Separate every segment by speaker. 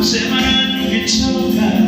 Speaker 1: Sema nikichoka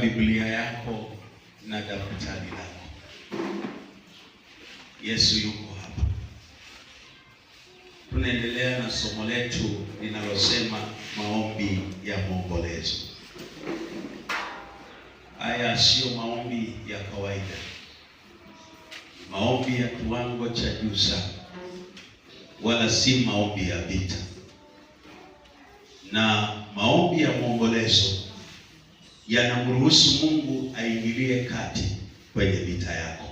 Speaker 2: Biblia yako na daftari lako. Yesu yuko hapa. Tunaendelea na somo letu linalosema maombi ya maombolezo. Haya sio maombi ya kawaida. Maombi ya kiwango cha juu sana. Wala si maombi ya vita. Na maombi ya maombolezo yanamruhusu Mungu aingilie kati kwenye vita yako,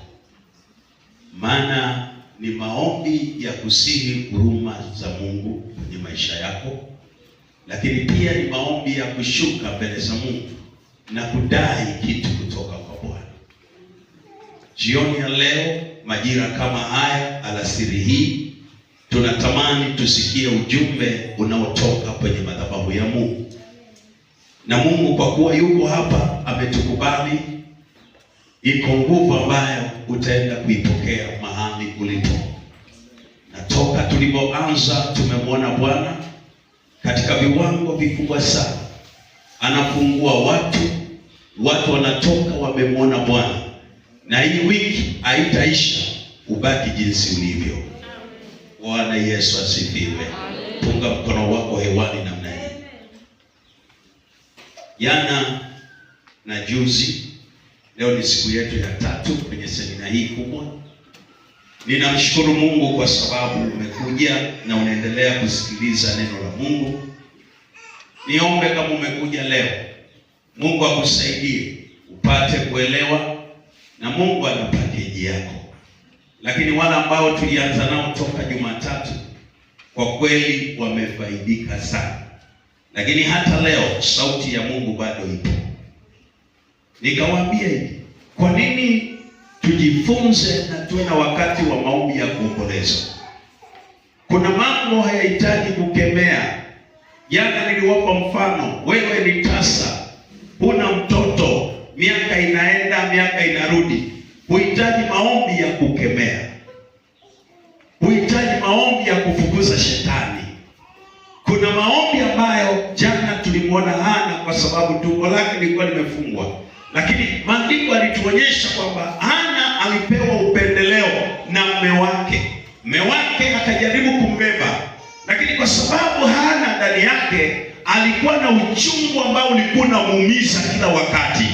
Speaker 2: maana ni maombi ya kusihi huruma za Mungu kwenye maisha yako, lakini pia ni maombi ya kushuka mbele za Mungu na kudai kitu kutoka kwa Bwana. Jioni ya leo, majira kama haya, alasiri hii, tunatamani tusikie ujumbe unaotoka kwenye madhabahu ya Mungu. Na Mungu kwa kuwa yuko hapa, ametukubali, iko nguvu ambayo utaenda kuipokea mahali ulipo. Na toka tulipoanza tumemwona Bwana katika viwango vikubwa sana. Anafungua watu wanatoka wamemwona Bwana. Na hii wiki haitaisha, ubaki jinsi ulivyo. Bwana Yesu asifiwe. Punga mkono wako hewani namna hii. Jana na juzi, leo ni siku yetu ya 3 kwenye semina hii kubwa. Ninamshukuru Mungu kwa sababu umekuja na unaendelea kusikiliza neno la Mungu. Niombe kama umekuja leo, Mungu akusaidie upate kuelewa, na Mungu ana pakeji yako. Lakini wale ambao tulianza nao toka Jumatatu, kwa kweli wamefaidika sana. Lakini hata leo sauti ya Mungu bado ipo. Nikawaambia hivi, kwa nini tujifunze na tuwe na wakati wa maombi ya kuomboleza? Kuna mambo hayahitaji kukemea. Jana niliwapa mfano, wewe ni tasa, huna mtoto, miaka inaenda, miaka inarudi. Huhitaji maombi ya kukemea. Huhitaji maombi ya kufukuza shetani. Kuna maombi ambayo jana tulimwona Hana kwa sababu tumbo lake lilikuwa limefungwa. Lakini maandiko alituonyesha kwamba Hana alipewa upendeleo na mume wake. Mume wake akajaribu kumbeba. Lakini kwa sababu Hana ndani yake alikuwa na uchungu ambao ulikuwa unamuumiza kila wakati,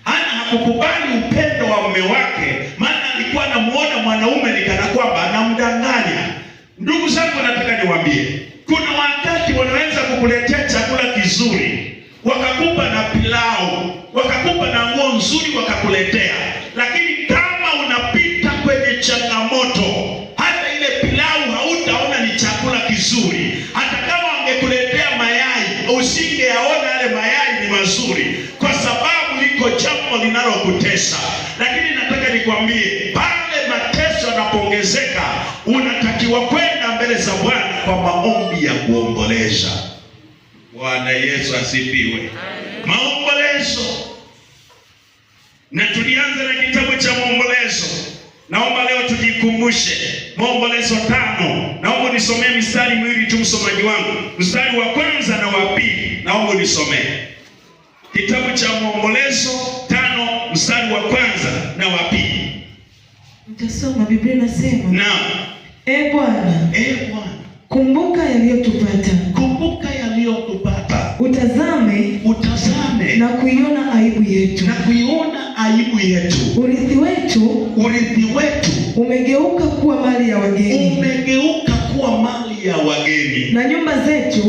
Speaker 2: Hana hakukubali upendo wa mume wake, maana alikuwa anamuona mwanaume ni kana kwamba anamdanganya. Ndugu zangu, nataka niwaambie, kuna wakati wanaweza kukuletea chakula kizuri, wakakupa na pilau, wakakupa na nguo nzuri wakakuletea, lakini kama unapita kwenye changamoto, hata ile pilau hautaona ni chakula kizuri. Hata kama wangekuletea mayai, usingeyaona yale mayai ni mazuri, kwa sababu liko jambo linalokutesa. Lakini nataka nikwambie, pale mateso yanapoongezeka, unatakiwa kwenda mbele za Bwana kwa maombi ya kuomboleza. Bwana Yesu asifiwe. Maombolezo. Na tulianza na kitabu cha maombolezo. Naomba leo tujikumbushe maombolezo 5. Naomba nisomee mistari miwili tu, msomaji wangu. Mstari wa kwanza na wa pili. Naomba nisomee. Kitabu cha maombolezo 5, mstari wa kwanza na wa pili.
Speaker 3: Mtasoma, Biblia inasema,
Speaker 2: naam,
Speaker 3: Bwana, kumbuka yaliyotupata.
Speaker 2: Kumbuka yaliyotupata.
Speaker 3: Utazame
Speaker 2: na
Speaker 3: kuiona aibu yetu. Urithi wetu umegeuka kuwa mali ya wageni. Na nyumba zetu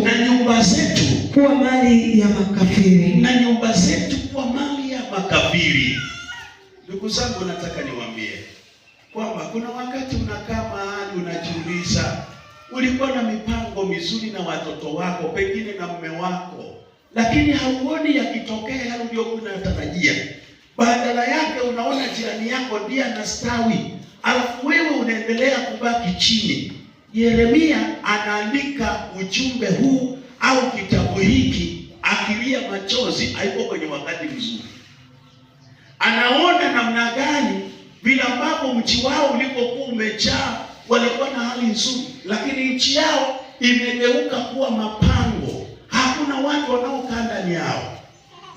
Speaker 3: kuwa mali ya makafiri.
Speaker 2: Ndugu zangu, nataka niwaambie kwamba kuna wakati unakaa mahali unajiuliza, ulikuwa na mipango mizuri na watoto wako, pengine na mume wako, lakini hauoni yakitokea yale uliyokuwa unatarajia. Badala yake unaona jirani yako ndiye anastawi, alafu wewe unaendelea kubaki chini. Yeremia anaandika ujumbe huu au kitabu hiki akilia machozi, haiko kwenye wakati mzuri. Anaona namna gani vile ambapo mji wao ulipokuwa umejaa, walikuwa na hali nzuri, lakini nchi yao imegeuka kuwa mapango. Hakuna watu wanaokaa ndani yao.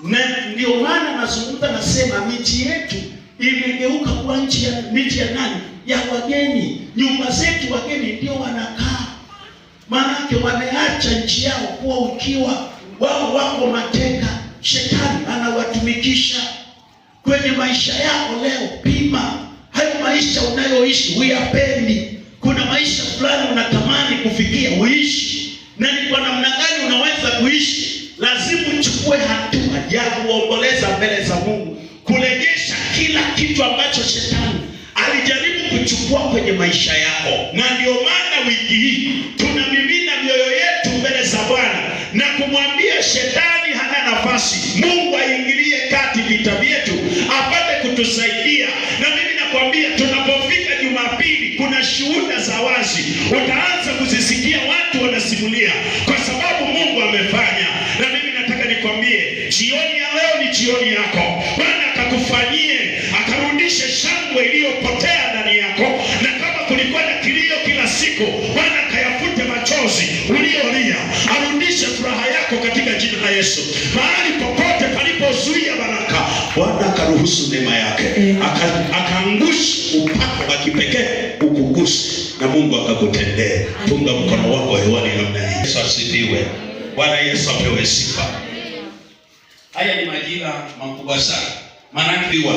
Speaker 2: Na ndio maana nazungumza, nasema miji yetu imegeuka kuwa miji ya nani? Ya wageni. Nyumba zetu wageni ndio wanakaa. Maanake wameacha nchi yao kuwa ukiwa, wao wako mateka. Shetani anawatumikisha kwenye maisha yako leo. Pima hayo maisha unayoishi, huyapendi. Kuna maisha fulani unatamani kufikia uishi, na ni kwa namna gani unaweza kuishi? tuchukue hatua ya kuomboleza mbele za Mungu, kurejesha kila kitu ambacho shetani alijaribu kuchukua kwenye maisha yako. Na ndio maana wiki hii tunamimina mioyo yetu mbele za Bwana na kumwambia shetani hana nafasi. Mungu aingilie kati vita vyetu, apate kutusaidia. Na mimi nakwambia, tunapofika Jumapili kuna shuhuda za wazi utaanza kuzisikia, watu wanasimulia kwa sababu Mungu amefanya. Na mimi nataka nikwambie, jioni ya leo ni jioni yako. Bwana akakufanyie, akarudishe shangwe iliyopotea ndani yako, na kama kulikuwa na kilio kila siku, Bwana akayafute machozi uliolia, arudishe furaha yako katika jina la Yesu. Mahali popote palipozuia baraka, Bwana akaruhusu neema yake, akaangusha upako wa kipekee ukuguse, na Mungu akakutendea. Punga mkono wako hewani namna hii. Yesu asifiwe. Bwana Yesu apewe sifa. Haya ni majira makubwa sana. Manakiwa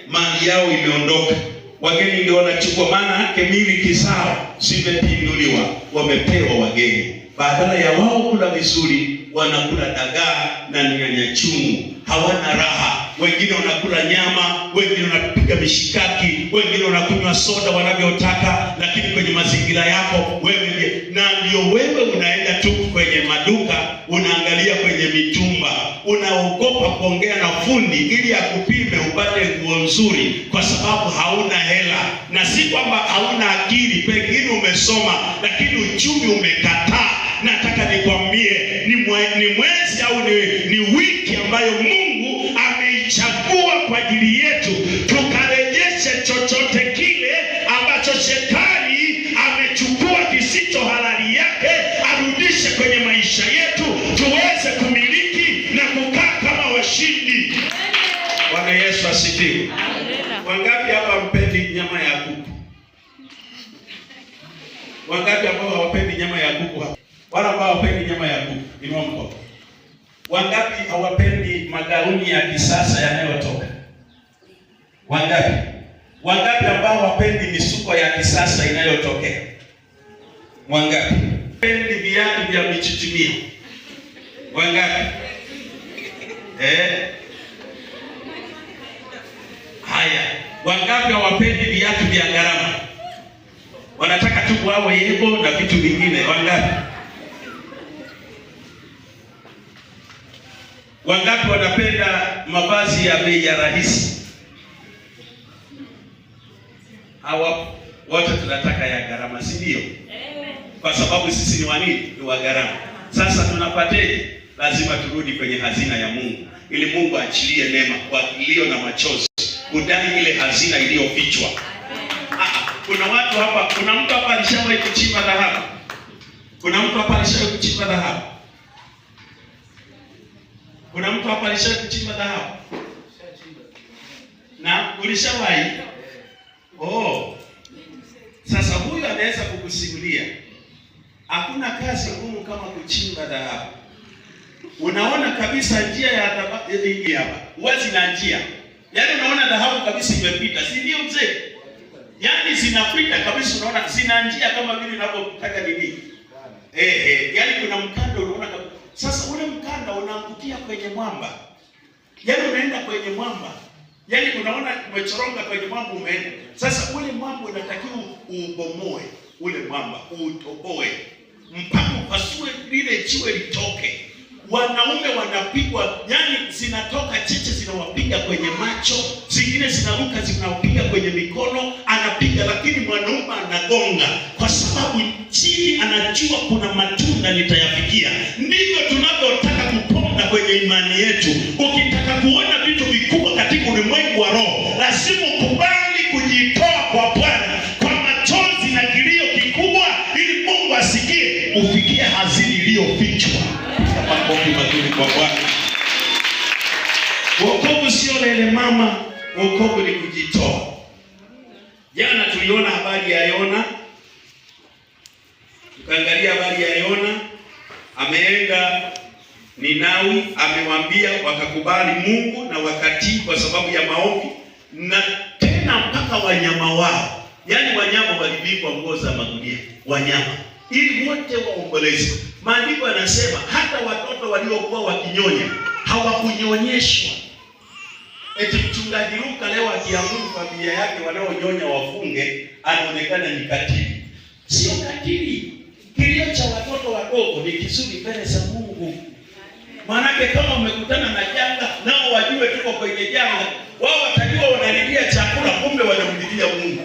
Speaker 2: mali yao imeondoka, wageni ndio wanachukua. Maana yake miliki zao zimepinduliwa, wamepewa wageni. Badala ya wao kula vizuri, wanakula dagaa na nyanya chungu. Hawana raha. Wengine wanakula nyama, wengine wanapiga mishikaki, wengine wanakunywa soda wanavyotaka. Lakini kwenye mazingira yako wewe, na ndio wewe unaenda tu kwenye maduka, unaangalia kwenye mitumba, unaogopa kuongea na fundi ili akupime upate nguo nzuri, kwa sababu hauna hela. Na si kwamba hauna akili, pengine umesoma lakini uchumi umekataa. Nataka nikwambie, ni mwezi au ni wiki ambayo Mungu ameichagua kwa ajili yetu, tukarejeshe chochote kile ambacho shetani amechukua kisicho halali yake, arudishe kwenye maisha yetu, tuweze kumiliki na kukaa kama washindi. Bwana Yesu asifiwe. Wangapi hapa mpendi nyama ya kuku? Wangapi ambao hawapendi nyama ya kuku hapa? Wala ambao hawapendi nyama ya kuku, inua mkono. Wangapi hawapendi magauni ya kisasa yanayotoka? Wangapi? Wangapi ambao hawapendi misuko ya kisasa inayotokea? Wangapi? Hawapendi viatu vya michuchumia? Wangapi? Haya, wangapi hawapendi viatu vya gharama? Wanataka tu wawe yebo na vitu vingine. Wangapi? Wangapi wanapenda mavazi ya bei ya rahisi? Hawa wote tunataka ya gharama, si ndio? Kwa sababu sisi ni wanini? Ni wa gharama. Sasa tunapateje? Lazima turudi kwenye hazina ya Mungu, ili Mungu achilie neema kwa kilio na machozi, kudai ile hazina iliyofichwa. Kuna watu hapa, kuna mtu hapa alishawahi kuchimba dhahabu? Kuna mtu hapa alishawahi kuchimba dhahabu? Kuna mtu hapa alishawahi kuchimba dhahabu? Na ulishawahi? Sasa huyu anaweza kukusimulia. Hakuna kazi ngumu kama kuchimba dhahabu. Unaona kabisa njia ya dhahabu hii hapa. Huwezi na njia. Yaani unaona dhahabu kabisa imepita. Si ndio mzee? Yaani zinapita kabisa, unaona zina njia kama vile unavyotaka nini. Yaani kuna mkanda unaona kabisa. Sasa ule mkanda unaangukia kwenye mwamba. Yaani unaenda kwenye mwamba. Yaani unaona umechoronga kwenye mwamba umeenda. Sasa ule mwamba unatakiwa ubomoe ule mwamba, utoboe mpaka upasue lile jiwe litoke. Wanaume wanapigwa, yani zinatoka cheche zinawapiga kwenye macho, zingine zinaruka zinawapiga kwenye mikono, anapiga, lakini mwanaume anagonga kwa sababu chini anajua kuna matunda nitayafikia. Ndivyo tunavyotaka kuponda kwenye imani yetu. Ukitaka kuona vitu vikubwa katika ulimwengu wa roho, lazima ukubali kujitoa kwa Bwana kwa machozi na kilio kikubwa, ili Mungu asikie, ufikie hazini iliyofichwa. Makofi mazuri kwa Bwana. Wokovu sio lele mama, wokovu ni kujitoa. Jana tuliona habari ya Yona. Tukaangalia habari ya Yona. Ameenda Ninawi, amewaambia, wakakubali Mungu na wakatii kwa sababu ya maombi, na tena mpaka wanyama wao. Yaani wanyama walibikwa nguo za magunia. Wanyama ili wote waomboleze. Maandiko yanasema hata watoto waliokuwa wakinyonya hawakunyonyeshwa. Eti mchungaji Luka leo akiamuru familia yake wanaonyonya wafunge, anaonekana ni katili. Sio katili. Kilio cha watoto wadogo ni kizuri mbele za Mungu. Maanake kama umekutana na janga, nao wajue tuko kwenye janga, wao watajua wanalilia chakula, kumbe wanamlilia Mungu.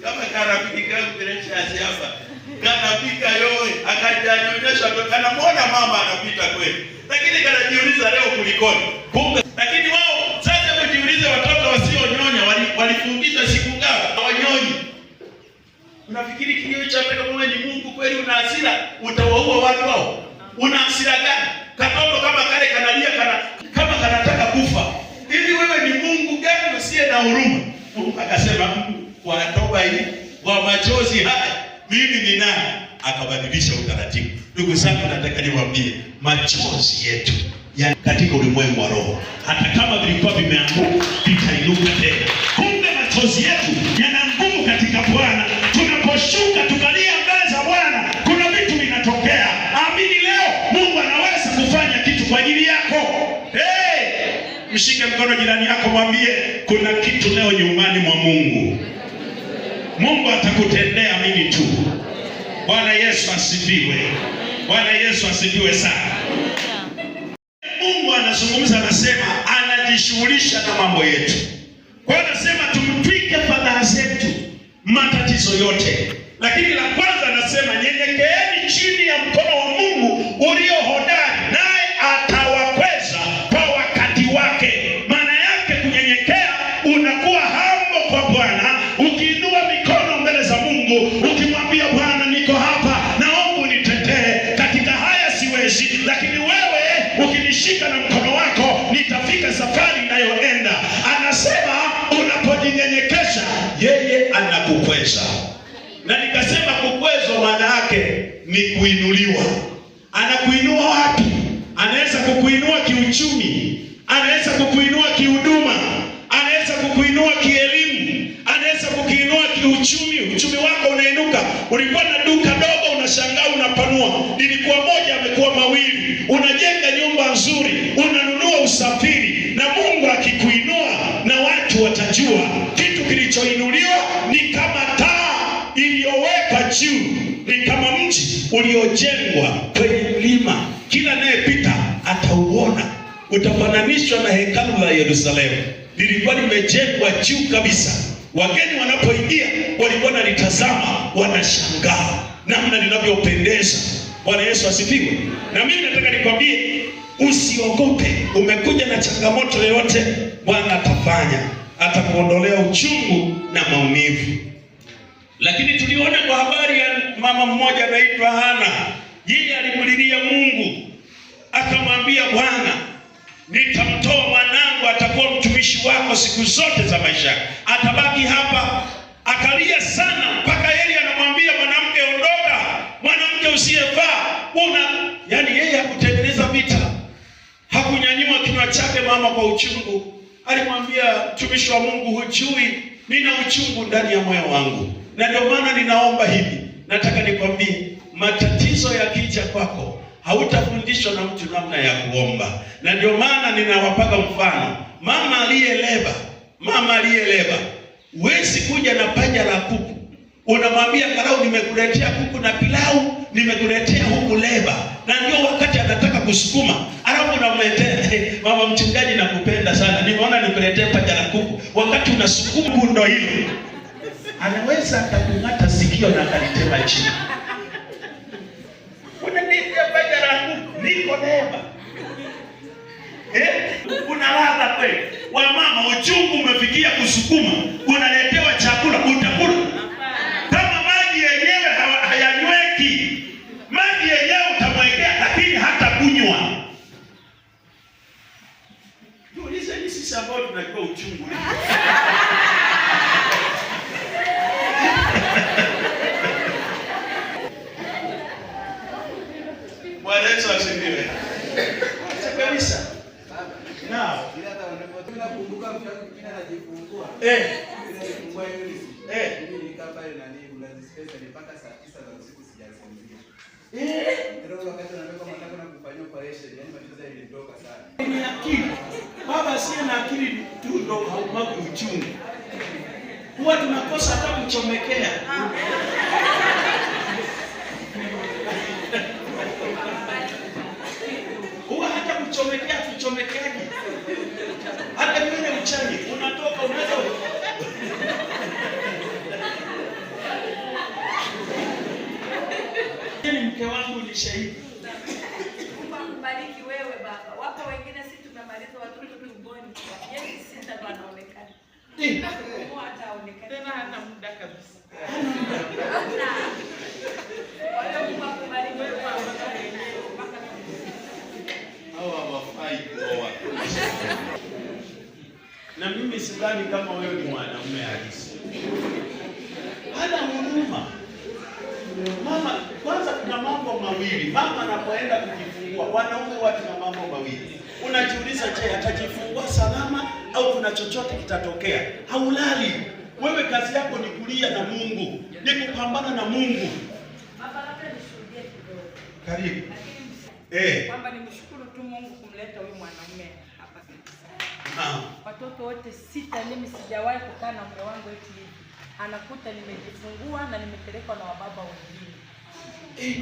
Speaker 2: Kama karafiki kangu Precious hapa, kanapika yoe, akajanyonyesha ndo kanamwona mama anapita kweli. Lakini kanajiuliza leo kulikoni. Kumbe lakini wao sasa kujiuliza watoto wasionyonya walifundishwa siku ngapi hawanyonyi. Unafikiri kilio cha wewe ni Mungu kweli una hasira utawaua watu hao? Una hasira gani? Katoto kama kale kanalia kama kanataka kufa. Hivi wewe ni Mungu gani usiye na huruma? Mungu akasema kwa toba hii, kwa machozi haya mimi ni nani? Akabadilisha utaratibu. Ndugu zangu, nataka niwaambie machozi yetu ya katika ulimwengu wa roho, hata kama vilikuwa vimeanguka vitainuka tena. Kumbe machozi yetu yana nguvu katika Bwana. Tunaposhuka tukalia mbele za Bwana, kuna vitu vinatokea. Amini leo Mungu anaweza kufanya kitu kwa ajili yako. Mshike mkono jirani yako, mwambie kuna kitu leo nyumbani mwa Mungu. Mungu atakutendea, amini tu. Bwana Yesu asifiwe. Bwana Yesu asifiwe sana. Mungu anazungumza, anasema anajishughulisha na mambo yetu. Kwa hiyo anasema tumtwike fadhaa zetu, matatizo yote. Lakini la kwanza anasema nyenyekeeni chini ya mkono wa Mungu ulio hodari, naye atawakweza kwa wakati wake. Maana yake kunyenyekea, unakuwa humble kwa Bwana, ukiinua mikono mbele za Mungu, ukimwambia Bwana, niko hapa, naomba unitetee katika haya siwezi, lakini wewe ukinishika na mkono wako nitafika safari ninayoenda. Anasema unapojinyenyekesha, yeye anakukweza. Na nikasema kukwezwa maana yake ni kuinuliwa. Anakuinua wapi? Anaweza kukuinua kiuchumi, anaweza kukuinua kihuduma, anaweza kukuinua kielimu, anaweza kukuinua kiuchumi. Uchumi wako unainuka. Ulikuwa na duka dogo, unashangaa unapanua, ilikuwa moja amekuwa mawili. Unajenga nyumba nzuri, unanunua usafiri. Na Mungu akikuinua, na watu watajua kitu kilichoinuliwa ni kama taa iliyowekwa juu, ni kama mji uliojengwa kwenye mlima, kila anayepita atauona. Utafananishwa na hekalu la Yerusalemu, lilikuwa limejengwa juu kabisa. Wageni wanapoingia walikuwa wanalitazama, wanashangaa namna linavyopendeza. Bwana Yesu asifiwe. Na mimi nataka nikwambie, usiogope. Umekuja na changamoto yoyote, Bwana atafanya, atakuondolea uchungu na maumivu. Lakini tuliona kwa habari ya mama mmoja anaitwa Hana. Yeye alimlilia Mungu, akamwambia Bwana, nitamtoa mwanangu, atakuwa mtumishi wako siku zote za maisha, atabaki hapa. Akalia sana mpaka Eli anamwambia mwanamke, ondoka, mwanamke usiyefaa. Yani yeye hakutengeneza vita, hakunyanyua kinywa chake mama kwa uchungu. Alimwambia mtumishi wa Mungu, hujui nina uchungu ndani ya moyo wangu, na ndio maana ninaomba hivi. Nataka nikwambie, matatizo yakija kwako, hautafundishwa na mtu namna ya kuomba. Na ndio maana ninawapaka mfano. Mama aliyeleba, huwezi kuja na paja la kuku unamwambia karau, nimekuletea kuku na pilau, nimekuletea huku leba. Na ndio wakati anataka kusukuma, alafu unamletea mama mchungaji, nakupenda sana, nimeona nikuletea paja la kuku. Wakati unasukuma ndo hilo, anaweza akakung'ata sikio na akalitema chini. Unaniletea paja la kuku, niko leba. Unalala kweli? Wamama, uchungu umefikia kusukuma, unaletewa chakula, utakula. Kama maji yenyewe hayanyweki, maji yenyewe utamwekea, lakini hata kunywa. Tuulize ni sisi ambao tunajua uchungu. Bwana Yesu asifiwe. Kabisa. Now,
Speaker 4: Mimi nikaa pale na nini unazisipesa mpaka saa 9 za usiku sijasinzia. Ndio wakati anataka nataka kufanya operation, yani matatizo yalitoka sana.
Speaker 2: Ni akili. Baba asiye na akili tu ndo haumaki uchungu. Huwa tunakosa hata kuchomekea. Huwa hata kuchomekea tuchomekeaje? Hata vile uchani unatoka unaweza mke wangu ni shahidi.
Speaker 5: Mungu akubariki wewe baba. Wapo wengine sisi tumemaliza watoto tumboni. Yeye sita ndo anaonekana. Mungu ataonekana. Tena hana muda kabisa. Wale Mungu akubariki wewe baba.
Speaker 2: Hawa hawafai kuoa. Na mimi sidhani kama wewe ni mwanamume halisi. Hana huruma. Mama, kwanza kuna mambo mawili. Mama anapoenda kujifungua, wanaume watu na mambo mawili. Unajiuliza, je, atajifungua salama au kuna chochote kitatokea? Haulali. Wewe kazi yako ni kulia na Mungu, ni kupambana na Mungu.
Speaker 5: Baba, labda nishuhudie kidogo.
Speaker 2: Karibu.
Speaker 5: Kwamba nimshukuru tu Mungu kumleta huyu mwanamume hapa kanisani. Watoto wote 6 mimi sijawahi kukaa na mume wangu eti hivi. Anakuta nimejifungua na nimepelekwa na wababa wengine.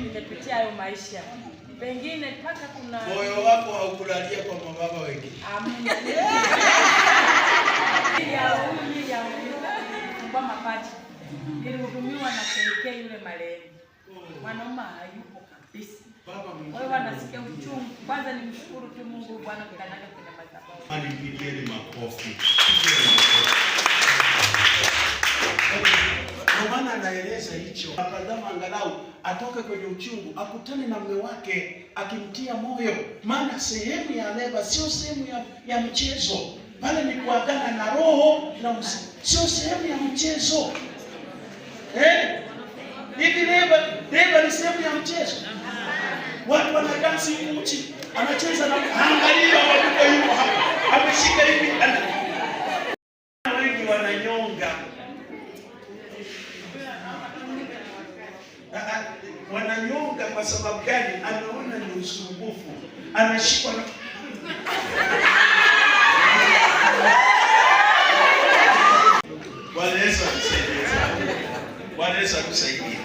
Speaker 5: Nimepitia hayo maisha. Pengine mpaka kuna
Speaker 2: moyo wako haukulalia kwa mababa wengine.
Speaker 5: Amina. Ya kwa mapacha. Nilihudumiwa na KK yule marehemu. Mwanaume hayupo kabisa. Wewe anasikia uchungu. Kwanza nimshukuru tu Mungu Bwana kwa kanaka kwenye madhabahu.
Speaker 2: Anipigieni makofi. Kwa maana anaeleza hicho. Akadama angalau atoke kwenye uchungu, akutane na mume wake akimtia moyo. Maana sehemu ya leba sio sehemu ya mchezo. Pale ni kuagana na roho na sio sehemu ya mchezo. Hivi leba ni sehemu ya mchezo. Watu wanadansi uchi, anacheza na angalia watu yuko hapa. Ameshika hivi. Wengi wananyonga. Wananyonga kwa sababu gani? Anaona ni usumbufu. Anashikwa na Bwana Yesu atusaidie. Bwana Yesu atusaidie.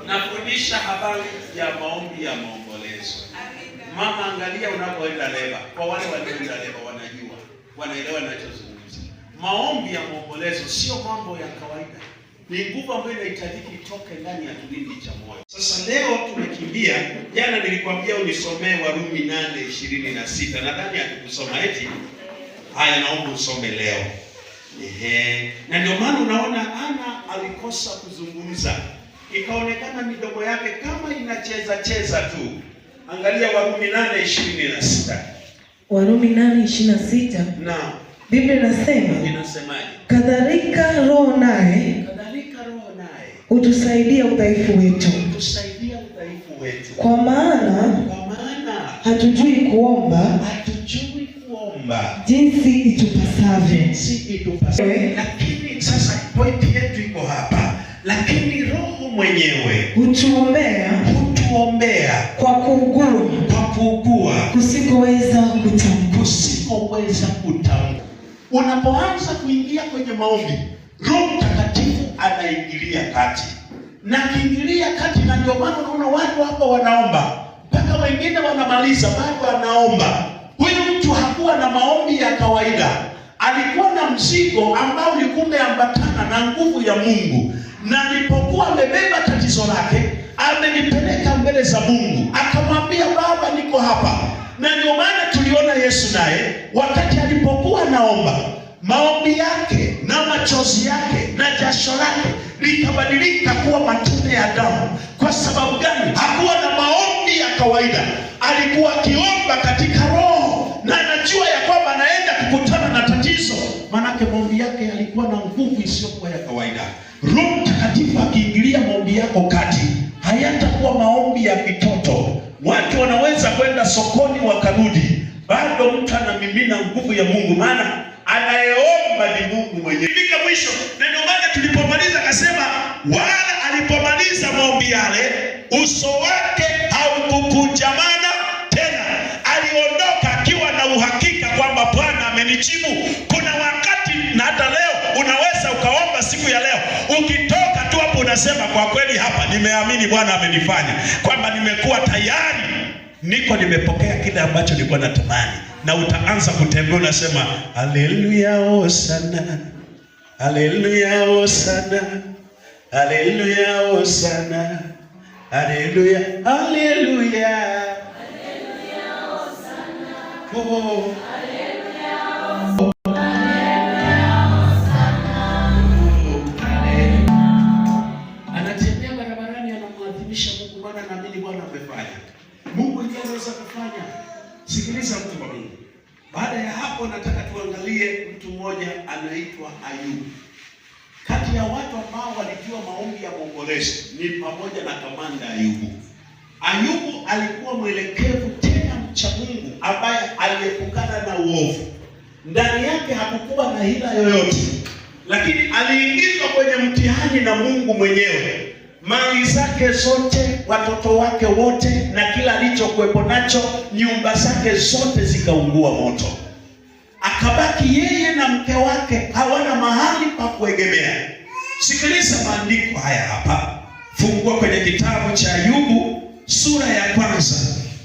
Speaker 2: Nafundisha habari ya maombi ya maombolezo. Mama, angalia unapoenda leba. Kwa wale walioenda leba wanajua, wanaelewa ninachozungumza. Maombi ya maombolezo sio mambo ya kawaida. Ni nguvu ambayo inahitajika itoke ndani ya kilindi cha moyo. Sasa leo tumekimbia. Jana nilikwambia unisomee Warumi 8:26. Nadhani hatukusoma eti. Haya, naomba usome leo. Na ndio maana unaona Ana alikosa kuzungumza. Ikaonekana midomo yake kama inacheza tu. Angalia Warumi 8:26.
Speaker 3: Warumi 8:26.
Speaker 2: Naam.
Speaker 3: Biblia inasemaje? Kadhalika Roho naye utusaidia udhaifu wetu. Kwa maana hatujui kuomba jinsi itupasavyo.
Speaker 2: Lakini sasa pointi yetu iko hapa. Lakini Roho mwenyewe
Speaker 3: hutuombea kwa kuugua kusikoweza kutamka.
Speaker 2: Unapoanza kuingia kwenye maombi, Roho Mtakatifu anaingilia kati. Na akiingilia kati, na ndio maana unaona watu hapa wanaomba mpaka wengine wanamaliza bado anaomba. Huyu mtu hakuwa na maombi ya kawaida. Alikuwa na mzigo ambao ulikuwa umeambatana na nguvu ya Mungu. Na alipokuwa amebeba tatizo lake, amenipeleka mbele za Mungu. Akamwambia, Baba, niko hapa. Na ndio maana tuliona Yesu naye wakati alipokuwa naomba, maombi yake na machozi yake na jasho lake likabadilika kuwa matone ya damu. Kwa sababu gani? Hakuwa na maombi ya kawaida. Alikuwa akiomba katika roho na anajua ya kwamba anaenda kukutana na tatizo. Manake maombi yake yalikuwa na nguvu isiyokuwa ya kawaida. Roho Mtakatifu akiingilia maombi yako kati, hayatakuwa maombi ya kitoto. Watu wanaweza kwenda sokoni wakarudi, bado mtu anamimina nguvu ya Mungu. Maana anayeomba ni Mungu mwenyewe. Fika mwisho, na ndio maana tulipomaliza akasema, wala alipomaliza maombi yale uso wake haukukunjamana tena. Aliondoka akiwa na uhakika kwamba Bwana amenijibu. Kuna wakati na hata leo unaweza ukaomba siku ya leo, ukitoka tu hapo unasema kwa kweli hapa nimeamini Bwana amenifanya, kwamba nimekuwa tayari, nimepokea kile ambacho nilikuwa natamani. Na utaanza kutembea unasema haleluya hosana, haleluya hosana, haleluya hosana, haleluya, haleluya, haleluya hosana, oh, haleluya hosana, haleluya. Anatembea barabarani anamwadhimisha Mungu, Bwana naamini Bwana amefanya. Mungu ndiye anaweza kufanya. Sikiliza mtu wa Mungu. Baada ya hapo nataka tuangalie mtu mmoja anaitwa Ayubu. Kati ya watu ambao walijua maombi ya maombolezo ni pamoja na kamanda Ayubu. Ayubu alikuwa mwelekevu tena mcha Mungu ambaye aliepukana na uovu. Ndani yake hakukuwa na hila yoyote. Lakini aliingizwa kwenye mtihani na Mungu mwenyewe. Mali zake zote, watoto wake wote na kila alichokuwepo nacho, nyumba zake zote zikaungua moto. Akabaki yeye na mke wake hawana mahali pa kuegemea. Sikiliza maandiko haya hapa. Fungua kwenye kitabu cha Ayubu sura ya kwanza.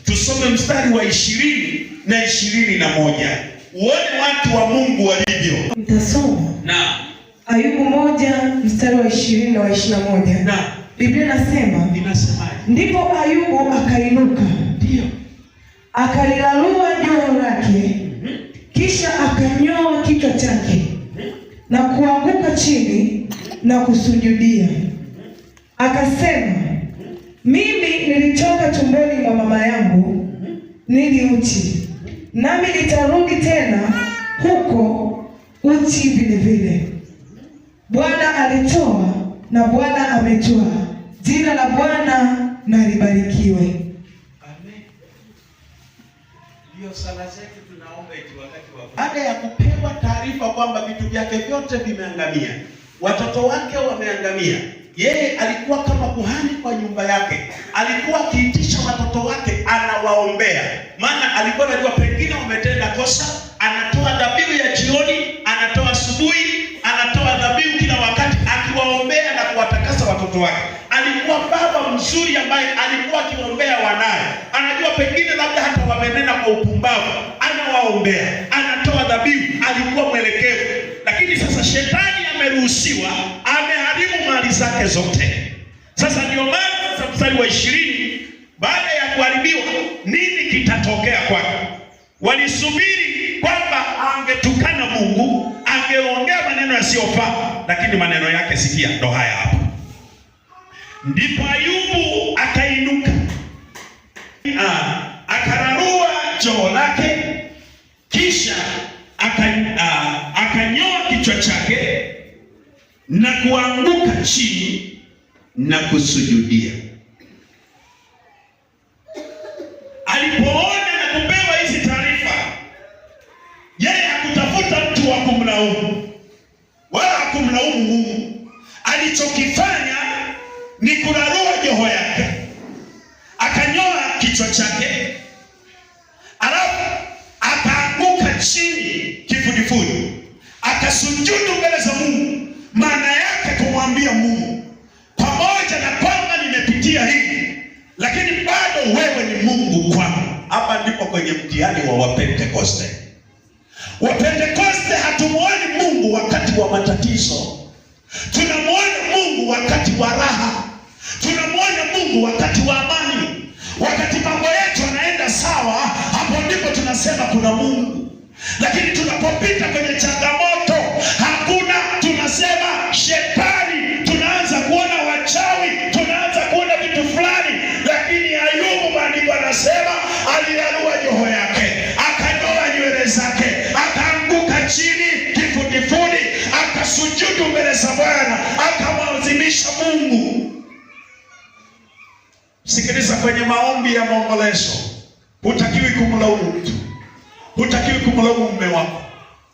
Speaker 2: Tusome mstari wa 20 na 21. Uone watu wa Mungu walivyo.
Speaker 3: Nitasoma.
Speaker 2: Na
Speaker 3: Ayubu 1 mstari wa 20 na wa 21.
Speaker 2: Na
Speaker 3: Biblia inasemaje? Ndipo Ayubu akainuka.
Speaker 2: Ndio.
Speaker 3: Akalilalua joho lake. Kisha akanyoa kichwa chake na kuanguka chini na kusujudia. Akasema, mimi nilitoka tumboni mwa mama yangu, nili uchi, nami nitarudi tena huko uchi vile vile. Bwana alitoa na Bwana ametoa, jina la Bwana na libarikiwe.
Speaker 2: Amen. Ndio sala zetu tunaomba eti wakati wa baada ya kupewa taarifa kwamba vitu vyake vyote vimeangamia, watoto wake wameangamia, yeye alikuwa kama kuhani kwa nyumba yake. Alikuwa akiitisha watoto wake anawaombea, maana alikuwa anajua pengine wametenda kosa. Anatoa dhabihu ya jioni, anatoa asubuhi, anatoa dhabihu kila wakati, akiwaombea na kuwatakasa watoto wake. Alikuwa baba mzuri ambaye alikuwa akiwaombea wanaye. Anajua pengine labda hata wamenena kwa upumbavu, anawaombea, anatoa dhabihu. Alikuwa mwelekevu. Lakini sasa shetani ameruhusiwa, ameharibu mali zake zote. Sasa ndio maana sasa mstari wa 20, baada ya kuharibiwa, nini kitatokea kwake? Walisubiri kwamba angetukana Mungu, angeongea maneno yasiyofaa, lakini maneno yake sikia, ndo haya hapa. Ndipo Ayubu akainuka, akararua joho lake, kisha akanyoa kichwa chake na kuanguka chini na kusujudia. Alipoona na kupewa hizi taarifa, yeye hakutafuta mtu wa kumlaumu wala hakumlaumu Mungu. Alichokifanya ni kurarua joho yake, akanyoa kichwa chake, alafu akaanguka chini kifudifudi, akasujudu mbele za Mungu. Maana yake kumwambia Mungu, pamoja na kwamba nimepitia hili, lakini bado wewe ni Mungu kwangu. Hapa ndipo kwenye mtihani wa Wapentekoste. Wapentekoste hatumuoni Mungu wakati wa matatizo, tunamuona Mungu wakati wa raha, tunamuona Mungu wakati wa amani. Wakati mambo yetu yanaenda sawa, hapo ndipo tunasema kuna Mungu. Lakini tunapopita kwenye changamoto hakuna, tunasema shetani, tunaanza kuona wachawi, tunaanza kuona vitu fulani. Lakini Ayubu, maandiko anasema alilarua joho yake, akanyoa nywele zake, akaanguka chini kifudifudi, akasujudu mbele za Bwana, akamwadhimisha Mungu. Sikiliza, kwenye maombi ya maombolezo hutakiwi kumlaumu mtu, hutakiwi kumlaumu mume wako,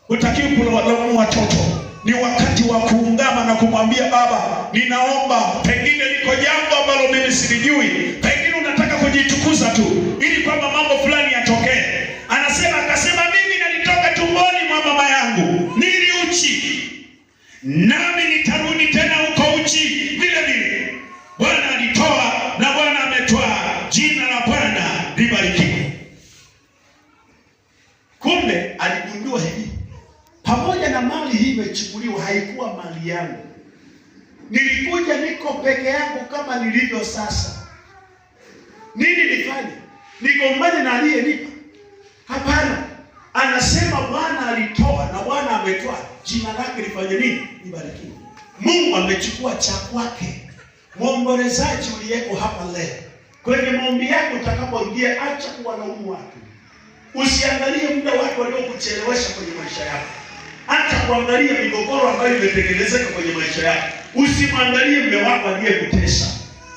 Speaker 2: Hutakiwi kulaumu watoto. Ni wakati wa kuungama na kumwambia Baba, ninaomba, pengine liko jambo ambalo mimi silijui, pengine unataka kujitukuza tu ili kwamba mambo fulani yatokee. Akasema mimi nalitoka tumboni mwa mama yangu nili uchi, nami nitarudi tena huko uchi vile vile. Bwana alitoa na Bwana ametwaa, jina la Bwana libarikiwe. Kumbe aligundua hivi, pamoja na mali hii imechukuliwa, haikuwa mali yangu. Nilikuja niko peke yangu kama nilivyo sasa. Nini nifanye? Nigombane na aliyenipa? Hapana. Anasema Bwana alitoa na Bwana ametwaa, jina lake lifanye nini? Libarikiwe. Mungu amechukua cha kwake. Mwombolezaji uliyeko hapa leo, kwenye maombi yako utakapoingia, acha kuwalaumu watu. Usiangalie muda watu waliokuchelewesha kwenye maisha yako. Hata kuangalia migogoro ambayo imetengenezeka kwenye maisha yako. Usimwangalie mume wako aliyekutesa.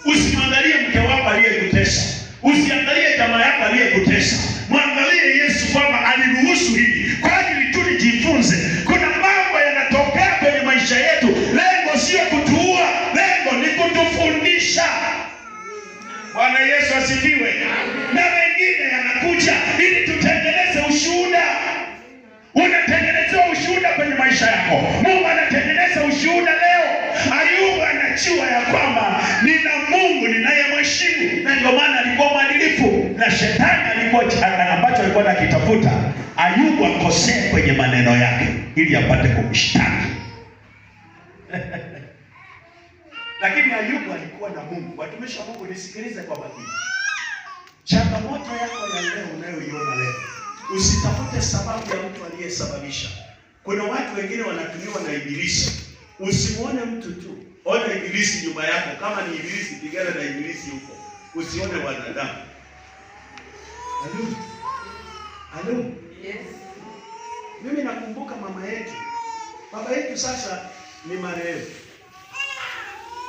Speaker 2: Usimwangalie mke wako aliyekutesa. Usiangalie jamaa yako aliyekutesa. Mwangalie Yesu kwamba aliruhusu hili kwa ajili tu nijifunze. Kuna mambo yanatokea kwenye maisha yetu, lengo sio kutuua, lengo ni kutufundisha. Bwana Yesu asifiwe. Na wengine yanakuja ili tutengeneze ushuhuda. Unatengenezewa ushuhuda kwenye maisha yako. Mungu anatengeneza ushuhuda leo. Ayubu anajua ya kwamba nina Mungu ninayemheshimu, na ndio maana alikuwa mwadilifu. Na shetani alikuwa ambacho alikuwa anakitafuta Ayubu akosee kwenye maneno yake ili apate kumshtaki. Lakini Ayubu alikuwa na Mungu. Watumishi wa Mungu, nisikilize kwa makini. Changamoto yako ya leo unayoiona leo, usitafute sababu ya mtu aliyesababisha. Kuna watu wengine wanatumiwa na ibilisi. Usimuone mtu tu, ona ibilisi nyuma yako. Kama ni ibilisi, pigana na ibilisi huko. Usione wanadamu. Halo? Yes. Mimi nakumbuka mama yetu. Baba yetu sasa ni marehemu.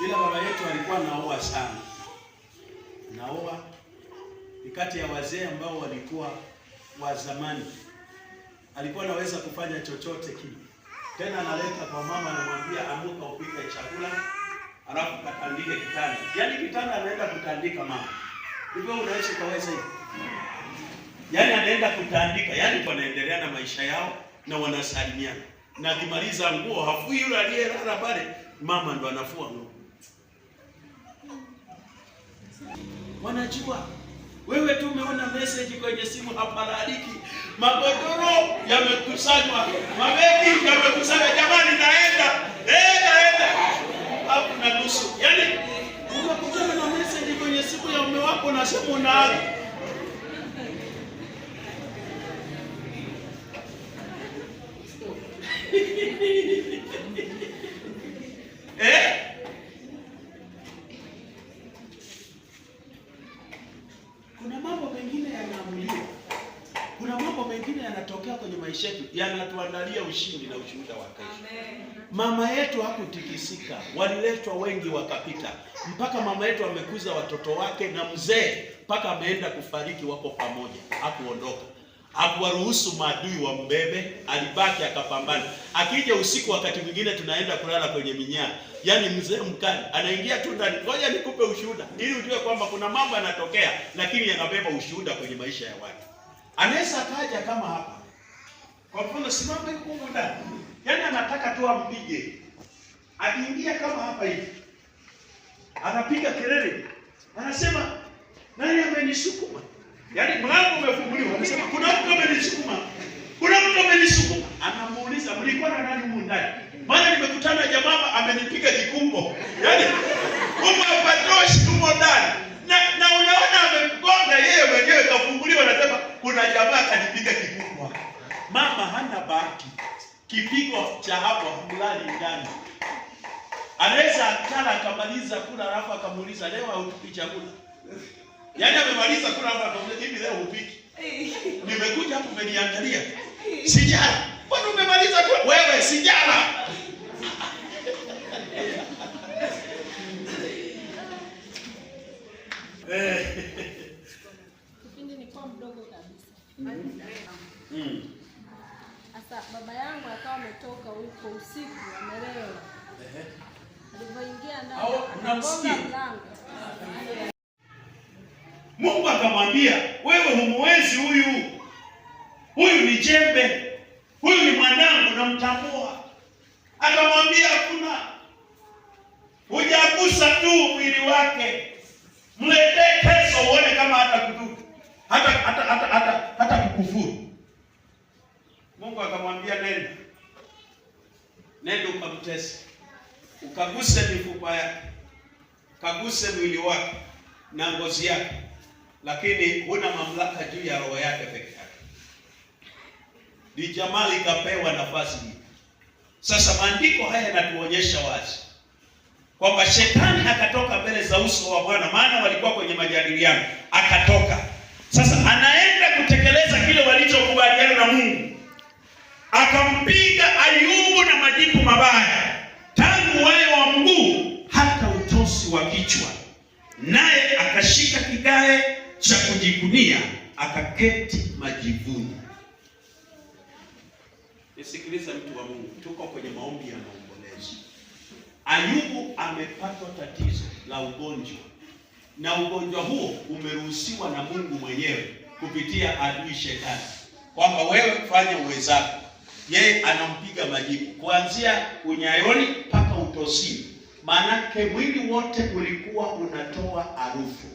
Speaker 2: Ila baba yetu alikuwa naoa sana. Naoa ni kati ya wazee ambao walikuwa wa zamani. Alikuwa anaweza kufanya chochote kile. Tena analeta kwa mama, anamwambia amuka upike chakula, alafu katandike kitanda. Yaani kitanda anaenda kutandika mama. Hivyo unaishi kaweza hivi. Yaani anaenda kutandika, yaani wanaendelea na maisha yao na wanasalimiana. Na akimaliza nguo, hafui yule aliyelala pale, mama ndo anafua nguo. Wanajua wewe tu umeona message kwenye simu hapalaliki, magodoro yamekusanywa, mabegi yamekusanywa, jamani naenda, naenda. Hapo na nusu. Yaani unakutana na message kwenye simu ya mume wako na simu unaaga. Kuna mambo mengine yanaamuliwa. Kuna mambo mengine yanatokea kwenye maisha yetu, yanatuandalia ushindi na ushuhuda wa kesho. Mama yetu hakutikisika, waliletwa wengi wakapita, mpaka mama yetu amekuza watoto wake na mzee mpaka ameenda kufariki, wako pamoja, hakuondoka. Hakuwaruhusu maadui wa mbebe, alibaki akapambana. Akija usiku wakati mwingine tunaenda kulala kwenye minyaa. Yaani mzee mkali anaingia tu ndani. Ngoja nikupe ushuhuda ili ujue kwamba kuna mambo yanatokea lakini yanabeba ushuhuda kwenye maisha ya watu. Anaweza akaja kama hapa. Kwa mfano simama yuko ndani. Yaani anataka tu ampige. Akiingia kama hapa hivi, anapiga kelele. Anasema nani amenisukuma? Yaani mlango umefunguliwa, anasema kuna mtu amenisukuma. Kuna mtu amenisukuma. Anamuuliza mlikuwa na nani huko ndani? Maana nimekutana jamaa amenipiga kikumbo. Yaani kumbe hapatoshi huko ndani. Na unaona amemgonga yeye mwenyewe kafunguliwa, anasema kuna jamaa kanipiga kikumbo. Mama hana bahati. Kipigo cha hapo hamlali ndani. Anaweza akala akamaliza kula alafu akamuuliza leo hautupi chakula. Yaani amemaliza kula hapa akamwambia hivi leo upiki. Nimekuja hapo umeniangalia. Sijala. Bwana umemaliza kula? Wewe sijala.
Speaker 6: Kipindi nilikuwa mdogo kabisa. Sasa baba yangu
Speaker 2: msikie. Mungu akamwambia, wewe humuwezi huyu ni jembe, huyu ni mwanangu namtambua. Akamwambia hakuna, hujagusa tu mwili wake, mletee kesho uone kama hata kutubu hata kukufuru. Mungu akamwambia nenda ukamtese, ukaguse mifupa yake, ukaguse mwili wake na ngozi yake, lakini huna mamlaka juu ya roho yake peke yake. Ni Jamali kapewa nafasi hii. Sasa maandiko haya yanatuonyesha wazi kwamba shetani akatoka mbele za uso wa Bwana, maana walikuwa kwenye majadiliano, akatoka. Sasa anaenda kutekeleza kile walichokubaliana na Mungu. Akampiga Ayubu na majipu mabaya, tangu wayo wa mguu hata utosi wa kichwa, naye akashika kigae cha kujikunia, akaketi majivuni. Nisikilize mtu wa Mungu, tuko kwenye maombi ya maombolezo. Ayubu amepatwa tatizo la ugonjwa, na ugonjwa huo umeruhusiwa na Mungu mwenyewe kupitia adui Shetani, kwamba wewe fanya uwezako. Yeye anampiga majipu kuanzia unyayoni mpaka utosini, maanake mwili wote ulikuwa unatoa harufu.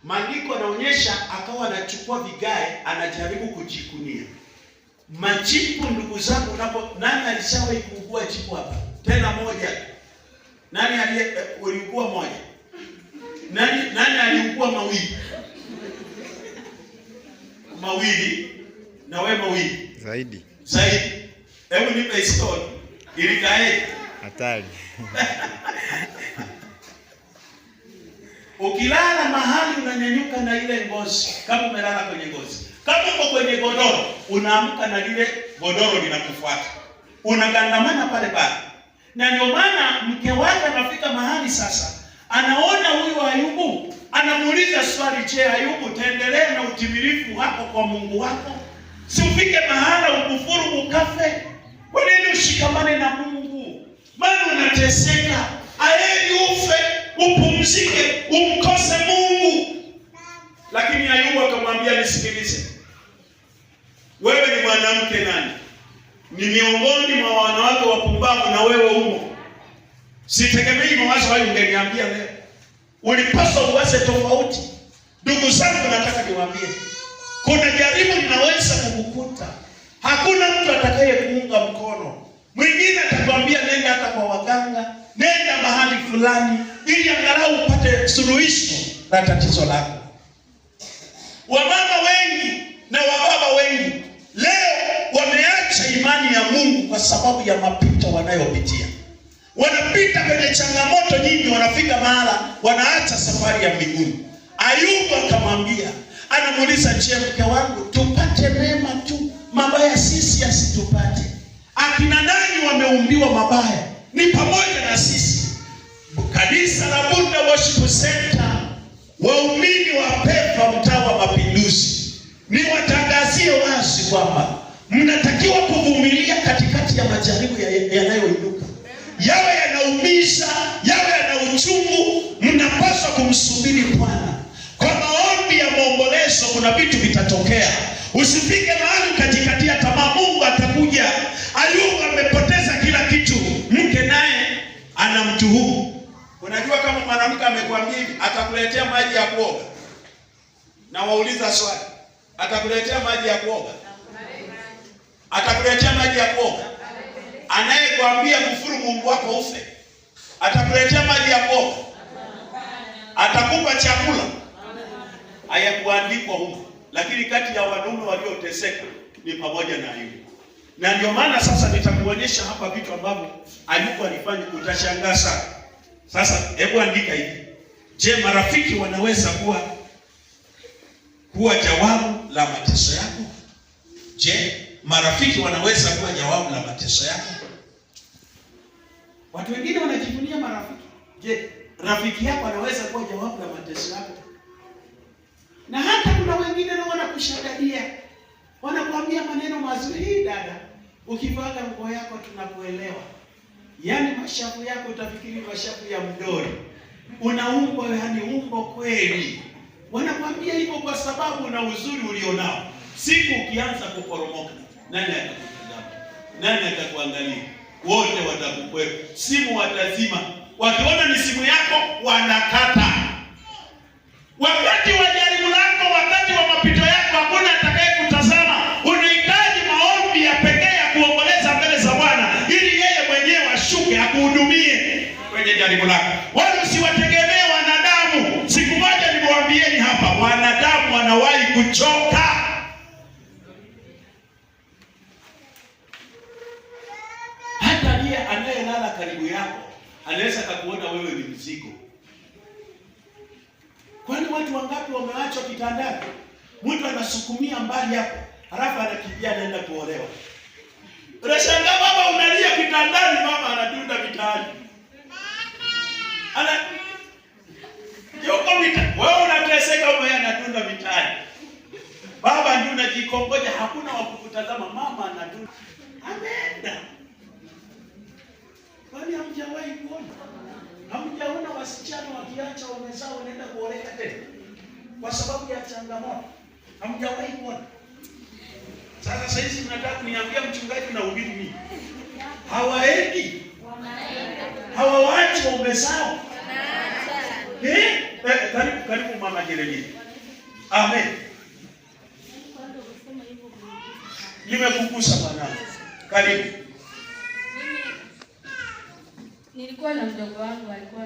Speaker 2: Maandiko yanaonyesha akawa anachukua vigae, anajaribu kujikunia majipu. Ndugu zangu, nani alishawahi kuugua jipu hapa? Tena moja. Nani aliugua moja? Nani aliugua mawili? Mawili. Na wewe mawili.
Speaker 6: Zaidi.
Speaker 2: Hebu nipe story. Ilikae
Speaker 6: hatari.
Speaker 2: Ukilala mahali unanyanyuka na ile ngozi, kama umelala kwenye ngozi. Kama uko kwenye godoro, unaamka na lile godoro linakufuata. Unagandamana pale pale. Na ndio maana mke wake anafika mahali sasa, anaona huyu Ayubu, anamuuliza swali, je, Ayubu, taendelea na utimilifu wako kwa Mungu wako? Si ufike mahala ukufuru ukafe? Kwa nini ushikamane na Mungu? Maana unateseka. Aheri ufe, upumzike, umkose Mungu. Lakini Ayubu akamwambia, nisikilize. Wewe ni mwanamke nani? Ni miongoni mwa wanawake wapumbavu, na wewe umo. Sitegemei mawazo hayo ungeniambia leo. Ulipaswa uwaze tofauti. Ndugu zangu, nataka niwaambie, kuna jaribu linaweza kukukuta. Hakuna mtu atakaye kuunga mkono. Mwingine atakwambia nenda hata kwa waganga, nenda mahali fulani, ili angalau upate suluhisho la tatizo lako. Wamama wengi na wababa wengi leo wameacha imani ya Mungu kwa sababu ya mapito wanayopitia. Wanapita kwenye changamoto nyingi, wanafika mahala wanaacha safari ya mbinguni. Ayubu akamwambia, anamuuliza, je, mke wangu, tupate mema tu, mabaya sisi asitupate? Akina nani wameumbiwa mabaya? Ni pamoja na sisi. Kanisa la Bunda Worship Center, waumini wa Pefa mtaa wa Mapinduzi, ni watangazie wazi kwamba mnatakiwa kuvumilia katikati ya majaribu yanayoinuka. Yawe yanaumiza, yawe yana uchungu, mnapaswa kumsubiri Bwana. Kwa maombi ya maombolezo kuna vitu vitatokea. Usifike mahali ukajikatia tamaa, Mungu atakuja. Ayubu amepoteza kila kitu, mke naye anamtuhumu. Unajua kama mwanamke amekwambia hivi, atakuletea maji ya kuoga. Na wauliza swali, atakuletea maji ya kuoga? Atakuletea maji ya kuoga? Anayekwambia kufuru Mungu wako ufe, atakuletea maji ya kuoga? Atakupa chakula? Hayakuandikwa huko. Lakini kati ya wanaume walioteseka ni pamoja na Ayubu. Na ndio maana sasa nitakuonyesha hapa vitu ambavyo Ayubu alifanya, utashangaa sana. Sasa hebu andika hivi. Je, marafiki wanaweza kuwa jawabu la mateso yako? Je, marafiki wanaweza kuwa jawabu la mateso yako? Watu wengine wanajivunia marafiki. Je, rafiki yako anaweza kuwa jawabu la mateso yako? Na hata kuna wengine na wanakushadadia, wanakuambia maneno mazuri. Hii dada, ukivaga nguo yako tunakuelewa. Yaani mashavu yako utafikiri mashavu ya mdori. Unaumbwa, yani umbo kweli. Wanakwambia hivyo kwa sababu una uzuri ulionao. Siku ukianza kuporomoka, nani atakutazama? Nani atakuangalia? Wote watakukwepa. Simu watazima. Wakiona ni simu yako wanakata. Wakati wa jaribu lako, wakati wa mapito yako, hakuna atakaye kutazama. Unahitaji maombi ya pekee ya kuomboleza mbele za Bwana ili yeye mwenyewe ashuke akuhudumie kwenye jaribu lako. Wala usiwategemee wanadamu. Siku moja nimewaambieni hapa, wanadamu wanawahi kuchoka. Hata yeye anayelala karibu yako anaweza kukuona wewe ni mzigo. Kwani watu wangapi wameachwa kitandani? Mtu anasukumia mbali hapo, halafu anakimbia anaenda kuolewa. Unashangaa baba unalia kitandani, mama anadunda mitaani. Yuko wewe unateseka, wewe anadunda mitaani. Baba ndio unajikongoja, hakuna wa kukutazama, mama anadunda. Ameenda. Kwani hamjawahi kuona? Hamjaona wasichana wakiacha wamezaa wanaenda kuoleka tena kwa sababu ya changamoto? Hamjawahi kuona? Sasa hizi mnataka kuniambia mchungaji na ubiri mimi? Hawaendi. Hawaachi wamezao. Karibu mama Jeremia. Amen. Nimekukusa mwanangu. Karibu.
Speaker 6: Nilikuwa na mdogo wangu alikuwa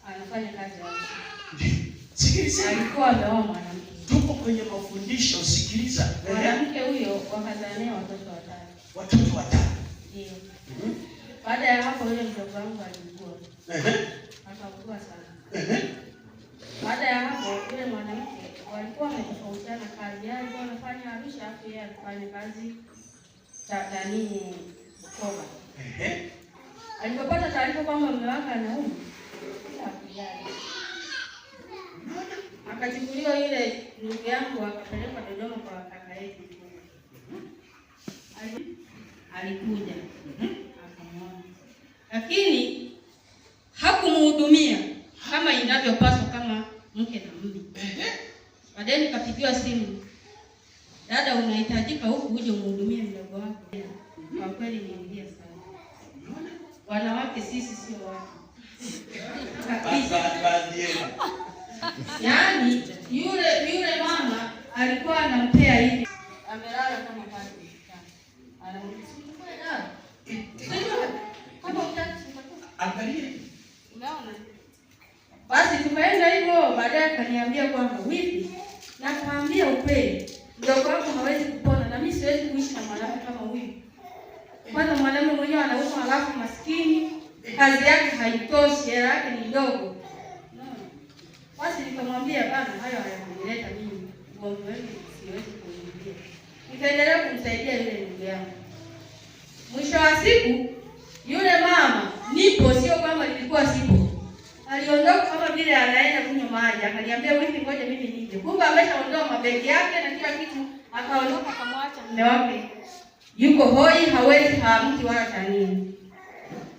Speaker 6: anafanya kazi hapo.
Speaker 2: Sikiliza.
Speaker 6: Alikuwa ameoa mwanamke.
Speaker 2: Tuko kwenye mafundisho, sikiliza.
Speaker 6: Mwanamke huyo wakazania watoto watatu.
Speaker 2: Watoto watatu.
Speaker 6: Ndio. Baada ya hapo yule mdogo wangu alikua. Akaugua sana. Baada ya hapo yule mwanamke walikuwa wametofautiana kazi. Yeye alikuwa anafanya Arusha, afu yeye alifanya kazi Tanzania Bukoba. Alipopata taarifa kwamba mume wake anaumwa, akachukuliwa yule ndugu yangu akapelekwa Dodoma kwa kaka yetu. Alikuja akamwona, lakini hakumhudumia kama inavyopaswa kama mke na mume. Baadaye nikapigiwa simu, dada, unahitajika huku uje umhudumie mdogo wako. Kwa kweli niingia sana. Wanawake sisi sio watu. Yaani yule mama alikuwa anampea hivi. Amelala kama pale kitanda. Anamuuliza, kama utaki angalia. Unaona? Basi tukaenda hivyo, baadaye akaniambia kwamba wipi, nakwambia ukweli, mdogo wako hawezi kupona na mimi siwezi kuishi na mwanamke kama huyu. Kwanza mwanamume mwenyewe anaumwa, alafu maskini, kazi yake haitoshi, hela yake ni ndogo. Basi nikamwambia bana, hayo hayakunileta mimi, ugomvi wenu siwezi kuingia. Nikaendelea kumsaidia yule ndugu yangu. Mwisho wa siku yule mama, nipo sio kwamba nilikuwa sipo, aliondoka kama vile anaenda kunywa maji, akaniambia wewe ngoja mimi nije. Kumbe ameshaondoa mabegi yake na kila kitu, akaondoka akamwacha mume wake. Yuko hoi, hawezi haamki wala tanini.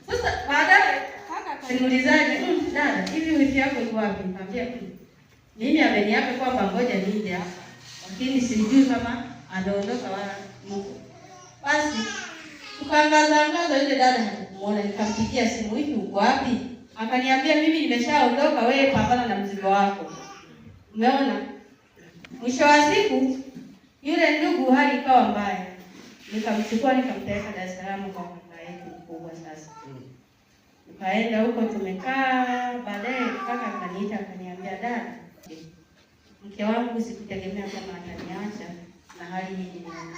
Speaker 6: Sasa baadaye kaka akaniulizaje, dada, hivi wifi yako yuko wapi? Nikamwambia mimi ameniapa kwamba ngoja nije hapa, lakini sijui kama anaondoka wala mko. Basi tukaangaza yule dada hakumuona, nikampigia simu, hivi uko wapi? Akaniambia mimi nimeshaondoka, wewe pambana na mzigo wako. Umeona? Mwisho wa siku yule ndugu hali ikawa mbaya. Nikamchukua nikampeleka Dar es Salaam kwa kaka yetu mkubwa sasa. Tukaenda huko tumekaa, baadaye kaka akaniita akaniambia, dada, mke wangu sikutegemea kama ataniacha na hali hii ninayo.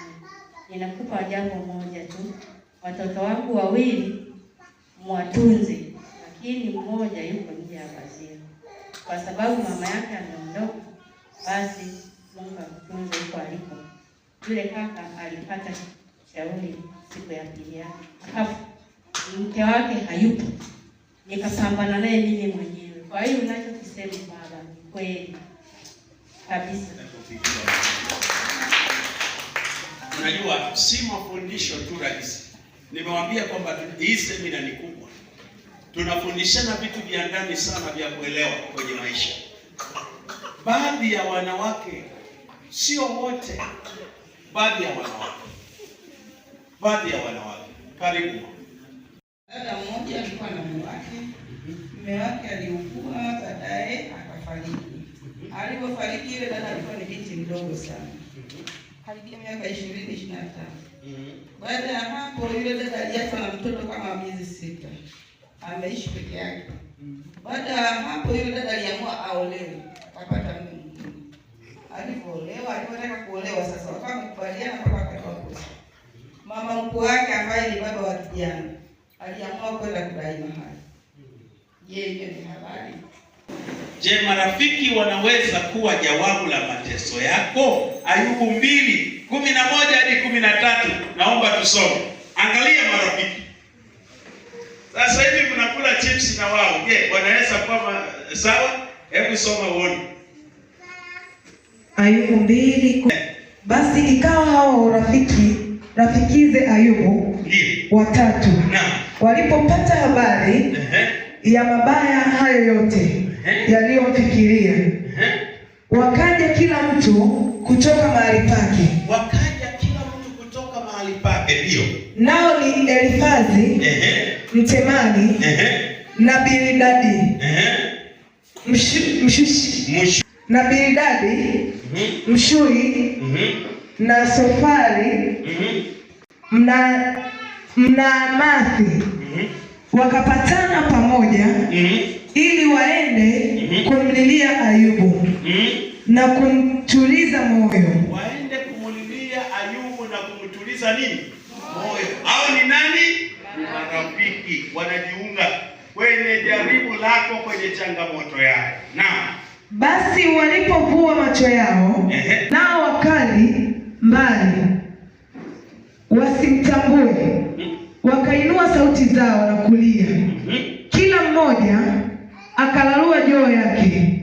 Speaker 6: Ninakupa jambo moja tu. Watoto wangu wawili mwatunze, lakini mmoja yuko nje ya pazia. Kwa sababu mama yake ameondoka, basi Mungu amtunze huko aliko. Yule kaka alipata shauri siku ya pili yake. Akafu mke wake hayupo. Nikapambana naye mimi mwenyewe. Kwa hiyo ninachokisema baba ni kweli kabisa.
Speaker 2: Unajua si mafundisho tu rahisi. Nimewaambia kwamba hii semina ni kubwa. tunafundishana vitu vya ndani sana vya kuelewa kwenye maisha. Baadhi ya wanawake, sio wote, baadhi ya wanawake, karibu.
Speaker 7: Dada mmoja alikuwa na mume wake aliugua, baadaye akafariki. Alipofariki yule dada alikuwa ni binti mdogo sana, karibia miaka 20-25. Baada ya hapo yule dada aliacha na mtoto kama miezi 6, ameishi peke yake. Baada ya hapo yule dada aliamua aolewe, akapata mume mwingine. Alipoolewa, alipotaka kuolewa sasa wakawa wamekubaliana mpaka akatoa posa. Mama mkwe wake ambaye ni baba wa kijana aliamua kwenda kudai mahari. Je, hiyo ni halali?
Speaker 2: Je, marafiki wanaweza kuwa jawabu la mateso yako? Ayubu 2:11 hadi 13. Naomba tusome. Angalia marafiki. Sasa hivi mnakula chips na wao. Je, wanaweza kuwa sawa? Hebu soma uone.
Speaker 3: Ayubu 2. Basi ikawa hao rafikize Ayubu watatu walipopata habari ya mabaya hayo yote yaliyomfikiria, wakaja kila mtu kutoka mahali pake. Ndio. Nao ni Elifazi Mtemani na Bildadi na Bildadi Mshui na Sofari Mnaamathi wakapatana pamoja ili waende kumlilia Ayubu na kumtuliza moyo.
Speaker 2: Waende kumlilia Ayubu na kumtuliza nini? Moyo. Hao ni nani? Marafiki wanajiunga kwenye jaribu lako, kwenye changamoto yako. Naam.
Speaker 3: Basi walipovua macho yao nao wakali mbali wasimtambue, wakainua sauti zao na kulia, kila mmoja akalalua joo yake,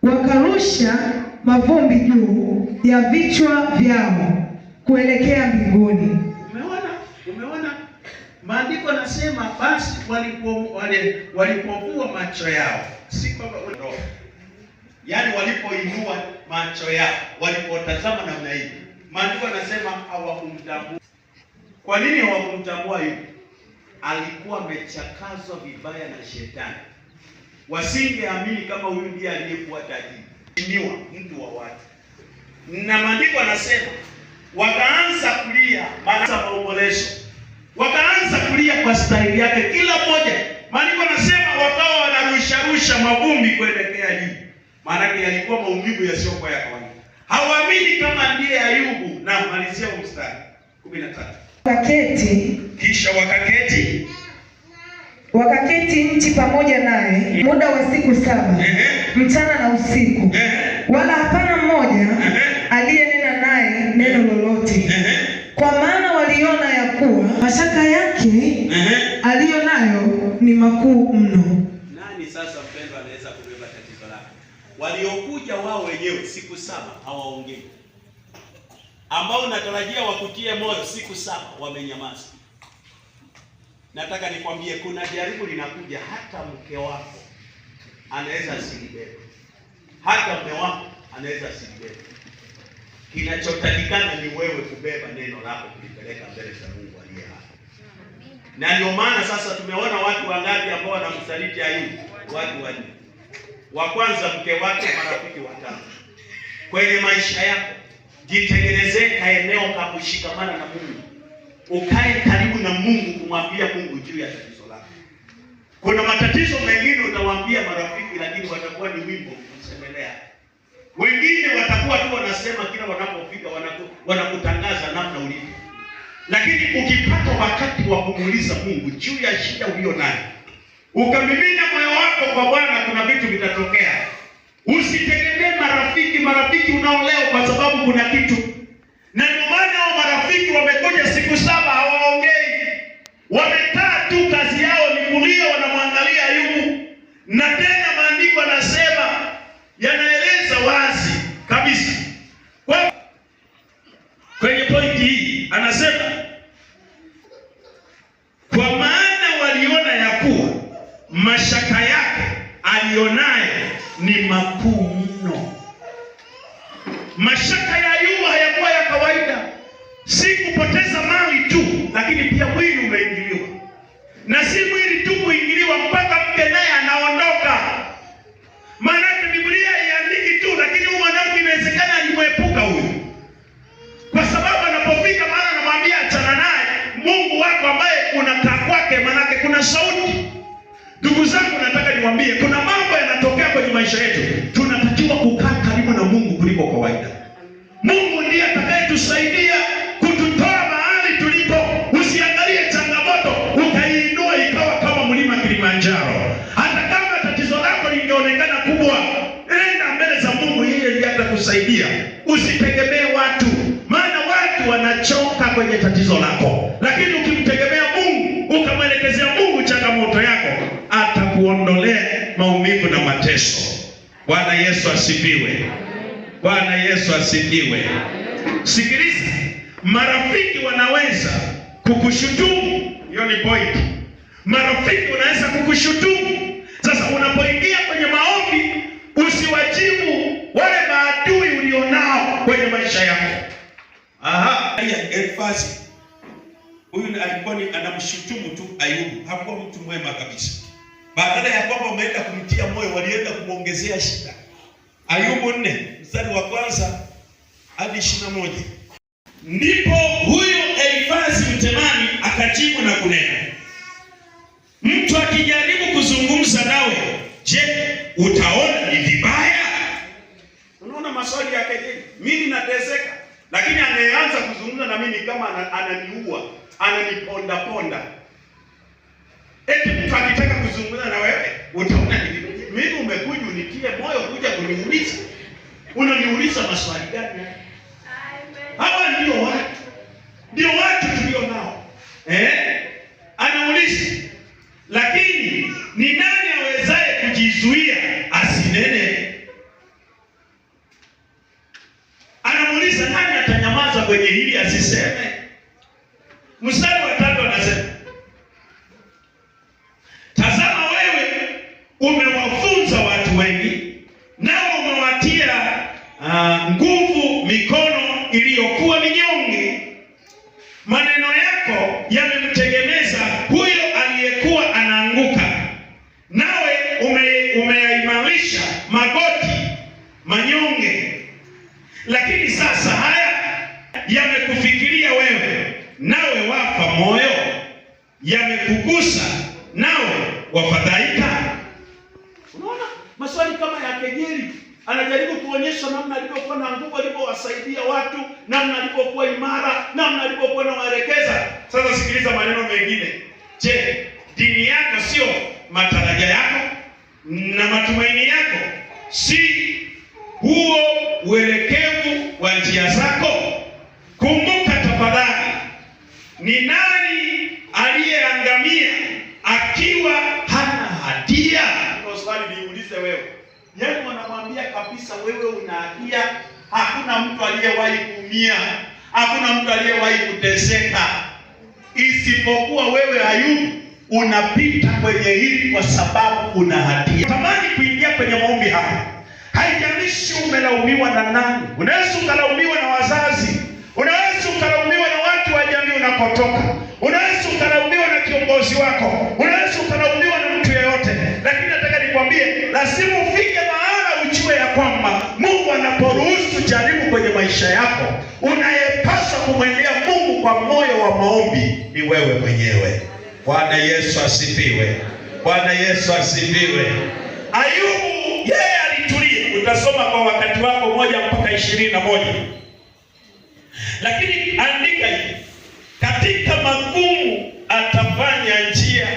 Speaker 3: wakarusha mavumbi juu ya vichwa vyao kuelekea mbinguni.
Speaker 2: Umeona? Maandiko nasema basi walipovua macho yao, si kwamba yaani walipoinua macho yao, walipotazama namna hii, maandiko nasema hawakumtambua. Kwa nini hawakumtambua hivi? Alikuwa amechakazwa vibaya na shetani. Wasingeamini kama huyu ndiye aliyekuwa tajiri, mtu wa watu. Na maandiko anasema wakaanza kulia, maombolezo. Wakaanza kulia kwa staili yake kila mmoja. Maandiko anasema wakawa wanarusha mavumbi kuelekea juu. Maana yalikuwa maumivu yasiyokuwa ya kawaida. Hawaamini kama ndiye Ayubu. Na malizia mstari 13.
Speaker 3: Wakaketi nchi pamoja naye muda wa siku 7 mchana na usiku, wala hapana mmoja aliyenena naye neno lolote, kwa maana waliona ya kuwa mashaka yake aliyo nayo ni makuu mno.
Speaker 2: Nani sasa mpendwa anaweza kubeba tatizo lako? Waliokuja wao wenyewe siku 7 hawaongei, ambao unatarajia wakutie moyo siku 7 wamenyamaza. Nataka nikwambie kuna jaribu linakuja, hata mke wako anaweza asilibebe, hata mume wako anaweza asilibebe. Kinachotakikana ni wewe kubeba neno lako, kulipeleka mbele za Mungu aliye hai. Na ndio maana sasa tumeona watu wangapi ambao wanamsaliti Ayubu? Watu 4. Wa kwanza mke wake, marafiki 5. Kwenye maisha yako jitengenezee kaeneo ka kushikamana na Mungu. Ukae karibu na Mungu, kumwambia Mungu juu ya tatizo lako. Kuna matatizo mengine utawaambia marafiki, lakini watakuwa ni wimbo kusemelea. Wengine watakuwa tu wanasema kila wanapofika wanakutangaza namna ulivyo. Lakini ukipata wakati wa kumuuliza Mungu juu ya shida uliyo nayo, ukamimina moyo wako kwa Bwana, kuna vitu vitatokea. Usitegemee marafiki unaoleo kwa sababu kuna kitu. Na ndio maana hao marafiki wamekuja siku 7 hawaongei. Wamekaa tu, kazi yao ni kulia, wanamwangalia Ayubu. Na tena maandiko yanasema, yanaeleza wazi kabisa. Kwenye pointi hii anasema, kwa maana waliona ya kuwa naye ni makuu mno. Mashaka ya Ayubu hayakuwa ya kawaida, si kupoteza mali tu, lakini pia mwili umeingiliwa, na si mwili tu kuingiliwa, mpaka mke naye anaondoka. Maana Biblia haiandiki tu, lakini huyu mwanamke inawezekana alimwepuka huyu, kwa sababu anapofika maana anamwambia achana naye Mungu wako ambaye unakaa kwake, manake kuna sauti. Ndugu zangu, nataka niwaambie kuna mambo yanatokea kwenye maisha yetu, tunatakiwa kukaa karibu na Mungu kuliko kawaida. Mungu ndiye atakayetusaidia kututoa mahali tulipo. Usiangalie changamoto ukaiinua ikawa kama mlima Kilimanjaro. Hata kama tatizo lako lingeonekana kubwa, enda mbele za Mungu, yeye ndiye atakusaidia. Usitegemee watu, maana watu wanachoka kwenye tatizo lako, lakini ukimtegemea Mungu, ukamwelekezea Mungu changamoto yako, atakuondolea maumivu na mateso. Bwana Yesu asifiwe. Bwana Yesu asifiwe. Sikiliza, marafiki wanaweza kukushutumu. Hiyo ni point. Marafiki wanaweza kukushutumu. Sasa unapoingia kwenye maombi, usiwajibu wale maadui ulionao kwenye maisha yako. Elifazi huyu alikuwa anamshutumu tu Ayubu, hakuwa mtu mwema kabisa. Badala ya kwamba wameenda kumtia moyo, walienda kumwongezea shida. Ayubu 4:1 hadi 21. Ndipo huyu Elifazi Mtemani akajibu na kunena, mtu akijaribu kuzungumza nawe, je, utaona ni vibaya? Unaona maswali yake je? Mimi nateseka, lakini anayeanza kuzungumza na mimi kama ananiua, ananiponda ponda. Eti mtu akitaka kuzungumza na wewe, utaona ni vibaya? Mimi umekuja unitie moyo kuja kuniuliza. Unaniuliza maswali gani? Hawa ndio watu tulio nao. Anauliza, lakini ni nani awezaye kujizuia asinene? Anamuuliza nani atanyamaza kwenye hili asiseme? Mstari wa 3 anasema, tazama wewe umewafunza watu wengi, nao umewatia nguvu mikono iliyokuwa minyonge. Maneno yako yamemtegemeza huyo aliyekuwa anaanguka, nawe umeyaimarisha magoti manyonge. Lakini sasa haya yamekufikiria wewe, nawe wafa moyo, yamekugusa nawe wafadhaika. Unaona maswali kama ya kejeli. Anajaribu kuonyesha namna alivyokuwa na nguvu, alivyowasaidia watu, namna alivyokuwa imara, namna alivyokuwa anawaelekeza. Sasa sikiliza maneno mengine. Je, dini yako sio matarajio yako na matumaini yako? Si huo uelekevu wa njia zako? Kumbuka tafadhali, ni nani aliyeangamia akiwa hana hatia? Ndio swali niulize wewe. Yesu anamwambia kabisa, wewe una hatia. Hakuna mtu aliyewahi kuumia, hakuna mtu aliyewahi kuteseka isipokuwa wewe Ayubu. Unapita kwenye hili kwa sababu una hatia. Tamani kuingia kwenye maombi haya. Haijalishi umelaumiwa na nani. Unaweza ukalaumiwa na wazazi, unaweza ukalaumiwa na watu wa jamii unakotoka, unaweza ukalaumiwa na kiongozi wako, unaweza ukalaumiwa na mtu yeyote, lakini nataka nikwambie, lazima ufike mahala ujue ya kwamba Mungu anaporuhusu jaribu kwenye maisha yako, unayepaswa kumwendea Mungu kwa moyo wa maombi ni wewe mwenyewe. Bwana Yesu asifiwe. Bwana Yesu asifiwe. Ayubu yeye alitulia. Utasoma kwa wakati wako 1-21. Lakini andika hivi, katika magumu atafanya njia.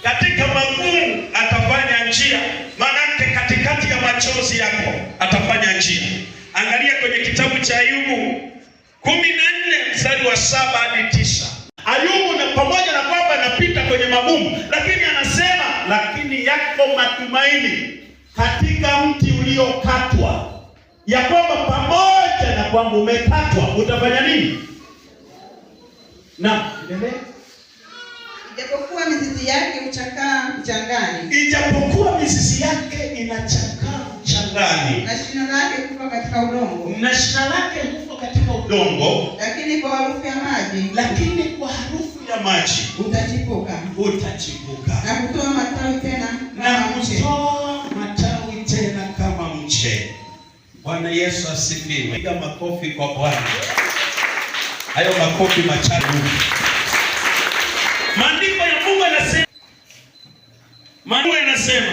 Speaker 2: Katika magumu atafanya njia. Maana katikati ya machozi yako atafanya njia. Angalia kwenye kitabu cha Ayubu 14:7-9. Ayubu na pamoja na kwamba anapita kwenye magumu, lakini anasema, lakini yako matumaini katika mti uliokatwa, ya kwamba pamoja na kwamba umekatwa utafanya nini? Na endelea.
Speaker 7: Ijapokuwa mizizi yake huchakaa mchangani.
Speaker 2: Ijapokuwa mizizi yake inachakaa mchangani.
Speaker 7: Na shina lake hufa katika udongo.
Speaker 2: Na shina lake hufa katika udongo.
Speaker 7: Lakini kwa harufu ya maji.
Speaker 2: Lakini kwa harufu ya maji.
Speaker 7: Utachipuka.
Speaker 2: Utachipuka.
Speaker 7: Na kutoa matawi tena
Speaker 2: kama mche. Kutoa matawi tena kama mche. Bwana Yesu asifiwe. Piga makofi kwa Bwana. Hayo makofi machache. Maandiko ya Mungu yanasema. Mungu anasema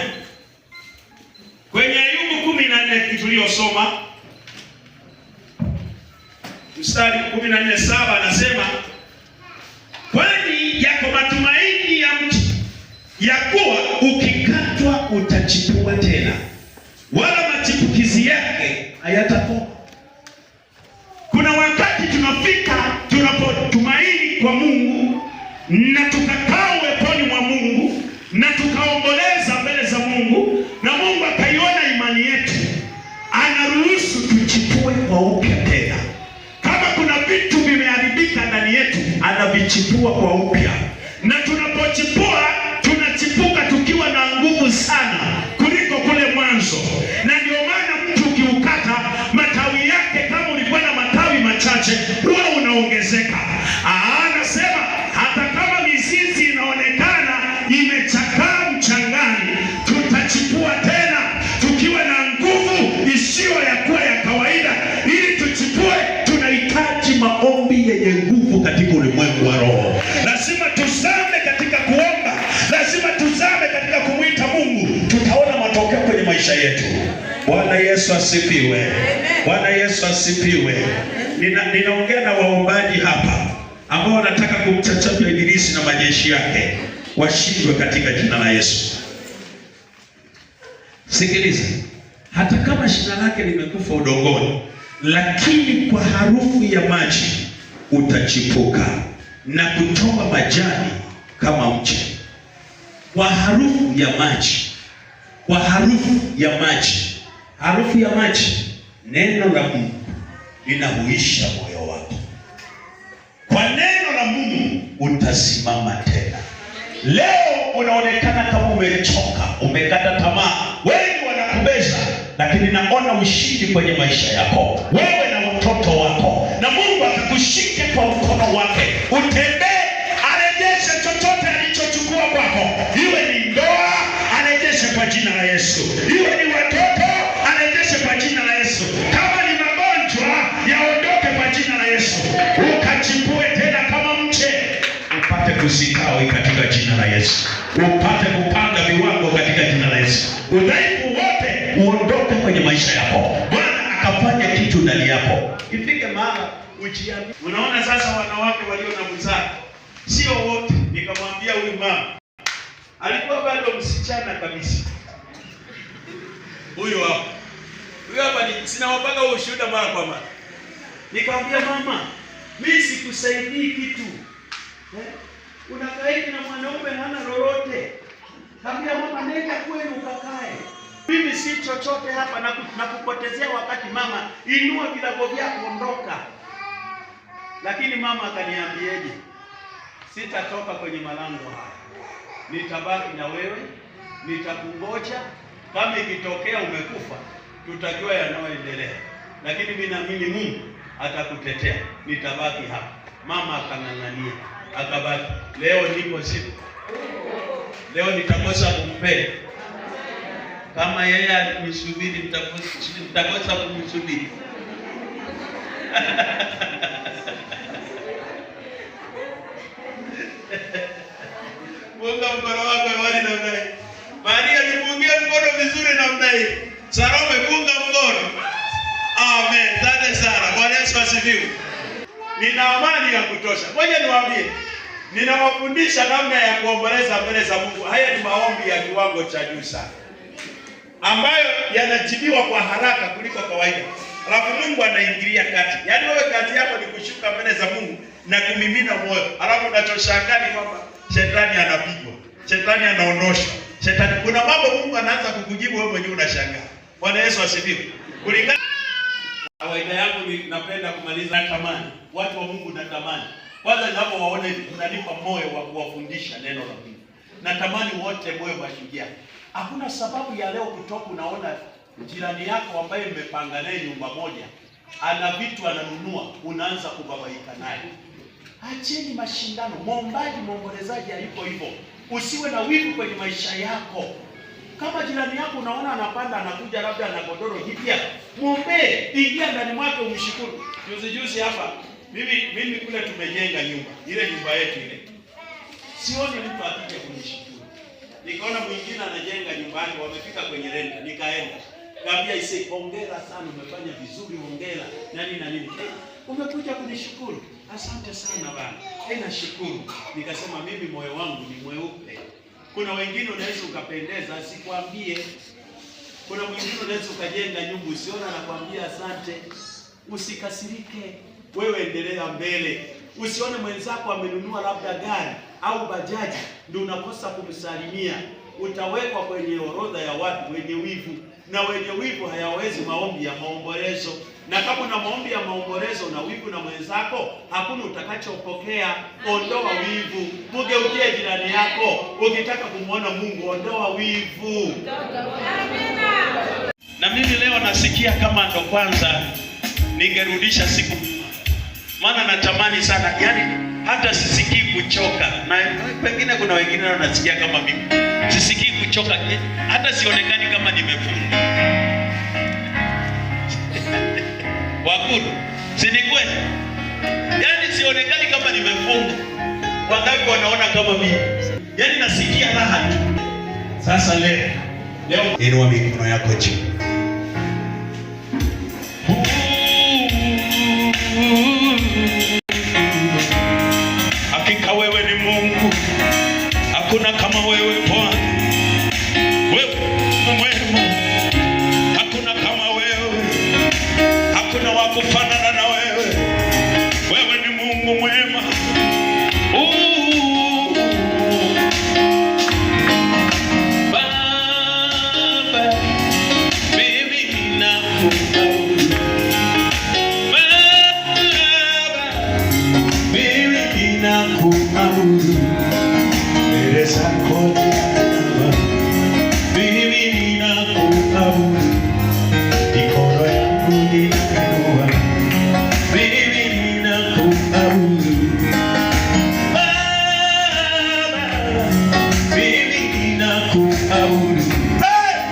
Speaker 2: kwenye Ayubu 14 tuliyosoma mstari 14:7 anasema, kwani yako matumaini ya mti ya kuwa ukikatwa utachipua tena, wala machipukizi yake hayatakufa. Kuna wakati tunafika tunapotumaini kwa Mungu na tukakaa uweponi mwa Mungu na tukaomboleza mbele za Mungu na Mungu akaiona imani yetu, anaruhusu tuchipue kwa upya tena. Kama kuna vitu vimeharibika ndani yetu, anavichipua kwa upya, na tunapochipua tunachipuka tukiwa na nguvu sana kuliko kule mwanzo. Na ndio maana mtu ukiukata matawi yake, kama ulikuwa na matawi machache, huwa unaongezeka. Anasema hata kama mizizi inaonekana imechakaa mchangani, tutachipua tena tukiwa na nguvu isiyo ya kuwa ya kawaida. Ili tuchipue, tunahitaji maombi yenye nguvu katika ulimwengu wa roho. Lazima tuzame katika kuomba, lazima tuzame katika kumwita Mungu. Tutaona matokeo kwenye maisha yetu. Bwana Yesu asifiwe. Bwana Yesu asifiwe. Ninaongea na waombaji hapa ambao wanataka kumchachafya Ibilisi na majeshi yake, washindwe katika jina la Yesu. Sikiliza, hata kama shina lake limekufa udongoni, lakini kwa harufu ya maji utachipuka na kutoa majani kama mche. Kwa harufu ya maji, kwa harufu ya maji. Harufu ya maji, neno la Mungu linahuisha moyo wako. Kwa neno la Mungu utasimama tena. Leo unaonekana kama umechoka, umekata tamaa, wengi wanakubeza, lakini naona ushindi kwenye maisha yako, wewe na watoto wako, na Mungu akakushike kwa mkono wake, utembee, arejeshe chochote alichochukua kwako. Iwe ni ndoa, arejeshe kwa jina la Yesu. Iwe ni watoto, arejeshe kwa jina la Yesu. Kama ni magonjwa, yaondoke kwa jina la Yesu. Ukachipue tena kama mche, upate kustawi katika jina la Yesu. Upate kupanda viwango katika jina la Yesu. Udhaifu wote uondoke kwenye maisha yako. Bwana akafanya kitu ndani yako. Ifike mahali ujiamini. Unaona sasa wanawake walio na busara, sio wote. Nikamwambia huyu mama, alikuwa bado msichana kabisa. Huyu hapa ni sinawapaga ushuhuda mara kwa mara. Nikamwambia mama, mimi sikusaidii kitu. Unakaidi na mwanaume hana lolote. Kaambia mama, nenda kwenu ukakae. Mimi si chochote hapa na kupotezea wakati. Mama, inua vilago vyako, ondoka. Lakini mama akaniambieje? Sitatoka kwenye malango haya. Nitabaki na wewe, nitakungoja. Kama ikitokea umekufa, tutajua yanayoendelea. Lakini mimi naamini Mungu atakutetea. Nitabaki hapa. Mama akang'ang'ania, akabaki. Leo niko siku. Leo nitakosa kumpenda. Kama yeye alinisubiri, nitakosa kumsubiri. Munga mkono wako hewani namna hii. Maria nipungie mkono vizuri namna hii. Salome, punga mkono. Amen. Asante sana. Bwana Yesu asifiwe. Nina amani ya kutosha. Ngoja niwaambie. Ninawafundisha namna ya kuomboleza mbele za Mungu. Haya ni maombi ya kiwango cha juu sana, ambayo yanajibiwa kwa haraka kuliko kawaida. Alafu Mungu anaingilia kati. Yaani wewe kazi yako ni kushuka mbele za Mungu na kumimina moyo. Alafu unachoshangaa ni kwamba shetani anapigwa, shetani anaondoshwa. Shetani, kuna mambo Mungu anaanza kukujibu, wewe mwenyewe unashangaa. Bwana Yesu asifiwe. Kulingana kawaida yangu napenda kumaliza, natamani watu wa Mungu, natamani Kwanza ninapowaona hivi mnanipa moyo wa kuwafundisha neno la Mungu. Natamani wote moyo mashujaa. Hakuna sababu ya leo kutoka unaona jirani yako ambaye mmepanga naye nyumba moja ana vitu ananunua, unaanza kubabaika naye. Acheni mashindano. Muombaji, muombolezaji hayuko hivyo. Usiwe na wivu kwenye maisha yako. Kama jirani yako unaona anapanda, anakuja labda na godoro jipya, muombe, ingia ndani mwake umshukuru. Juzi hapa mimi kule tumejenga nyumba. Ile nyumba yetu ile. Sioni mtu akija kunishukuru. Nikaona mwingine anajenga nyumbani, wamefika kwenye renta, nikaenda. Kaambia ise, hongera sana, umefanya vizuri, hongera. Nani na nini? Umekuja kunishukuru. Asante sana bana. Nashukuru. Nikasema mimi moyo wangu ni mweupe. Kuna wengine unaweza ukapendeza asikwambie. Kuna mwingine unaweza ukajenga nyumba usiona anakuambia asante. Usikasirike. Wewe endelea mbele. Usione mwenzako amenunua labda gari au bajaji ndio unakosa kumsalimia. Utawekwa kwenye orodha ya watu wenye wivu, na wenye wivu hayawezi maombi ya maombolezo. Na kama una maombi ya maombolezo na wivu na mwenzako, hakuna utakachopokea. Ondoa wivu. Mgeukie jirani yako. Ukitaka kumwona Mungu, ondoa wivu. Na mimi leo nasikia kama ndo kwanza ningerudisha siku, maana natamani sana, yani hata sisikii kuchoka. Na pengine kuna wengine wanasikia kama mimi sisikii kuchoka, hata sionekani kama nimefunga. Wakuru, si ni kweli? Yani sionekani kama nimefunga. Wangapi wanaona kama mimi? Yani nasikia raha tu. Sasa leo inua mikono yako juu. Hakika wewe ni Mungu. Hakuna kama wewe Bwana. Wewe mwema. Hakuna kama wewe. Hakuna wa kufanana na wewe. Wewe ni Mungu mwema. Baba, mimi ninakuabudu. Baba, mimi ninakuabudu. Mbele zako Baba, mimi ninakuabudu. Mikono yangu ninainua, mimi ninakuabudu. Baba, mimi ninakuabudu. Baba,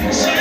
Speaker 2: Sasa